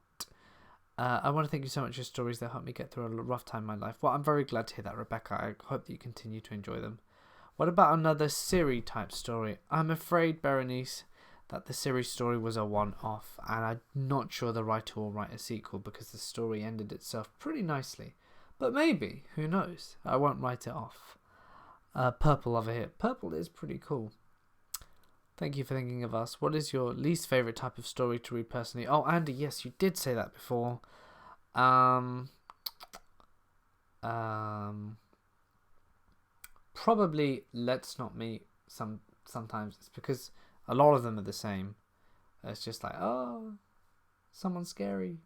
I want to thank you so much for your stories that helped me get through a rough time in my life. Well, I'm very glad to hear that, Rebecca. I hope that you continue to enjoy them. What about another Siri type story? I'm afraid, Berenice, that the Siri story was a one-off, and I'm not sure the writer will write a sequel because the story ended itself pretty nicely. But maybe, who knows? I won't write it off. Purple over here. Purple is pretty cool. Thank you for thinking of us. What is your least favourite type of story to read personally? Oh, Andy, yes, you did say that before. Probably Let's Not Meet. Sometimes it's because a lot of them are the same. It's just like, oh, someone scary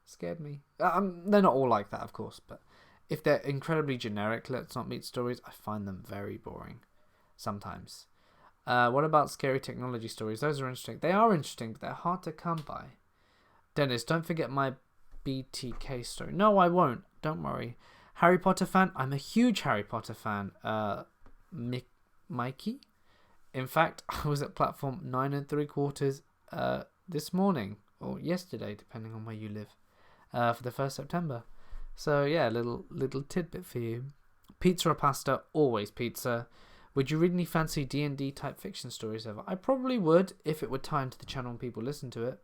scared me. They're not all like that, of course, but if they're incredibly generic Let's Not Meet stories, I find them very boring sometimes. What about scary technology stories? Those are interesting. They are interesting, but they're hard to come by. Dennis, don't forget my BTK story. No, I won't. Don't worry. Harry Potter fan? I'm a huge Harry Potter fan. Mikey? In fact, I was at platform 9 3/4 this morning, or yesterday, depending on where you live, for the 1st September. So yeah, little tidbit for you. Pizza or pasta? Always pizza. Would you read any fancy D&D type fiction stories ever? I probably would if it were timed to the channel and people listen to it.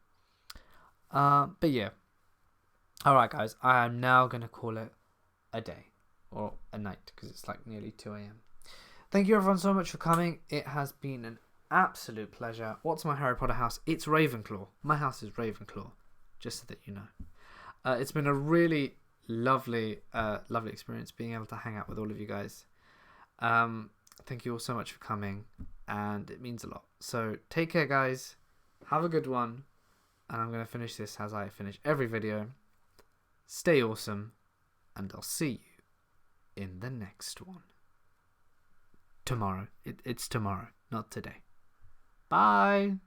But yeah. Alright guys, I am now going to call it a day or a night because it's like nearly 2 a.m. Thank you everyone so much for coming. It has been an absolute pleasure. What's my Harry Potter house? It's Ravenclaw. My house is Ravenclaw, just so that you know. It's been a really lovely experience being able to hang out with all of you guys. Thank you all so much for coming, and it means a lot. So take care guys, have a good one, and I'm going to finish this as I finish every video. Stay awesome, and I'll see you in the next one. Tomorrow. It's tomorrow, not today. Bye.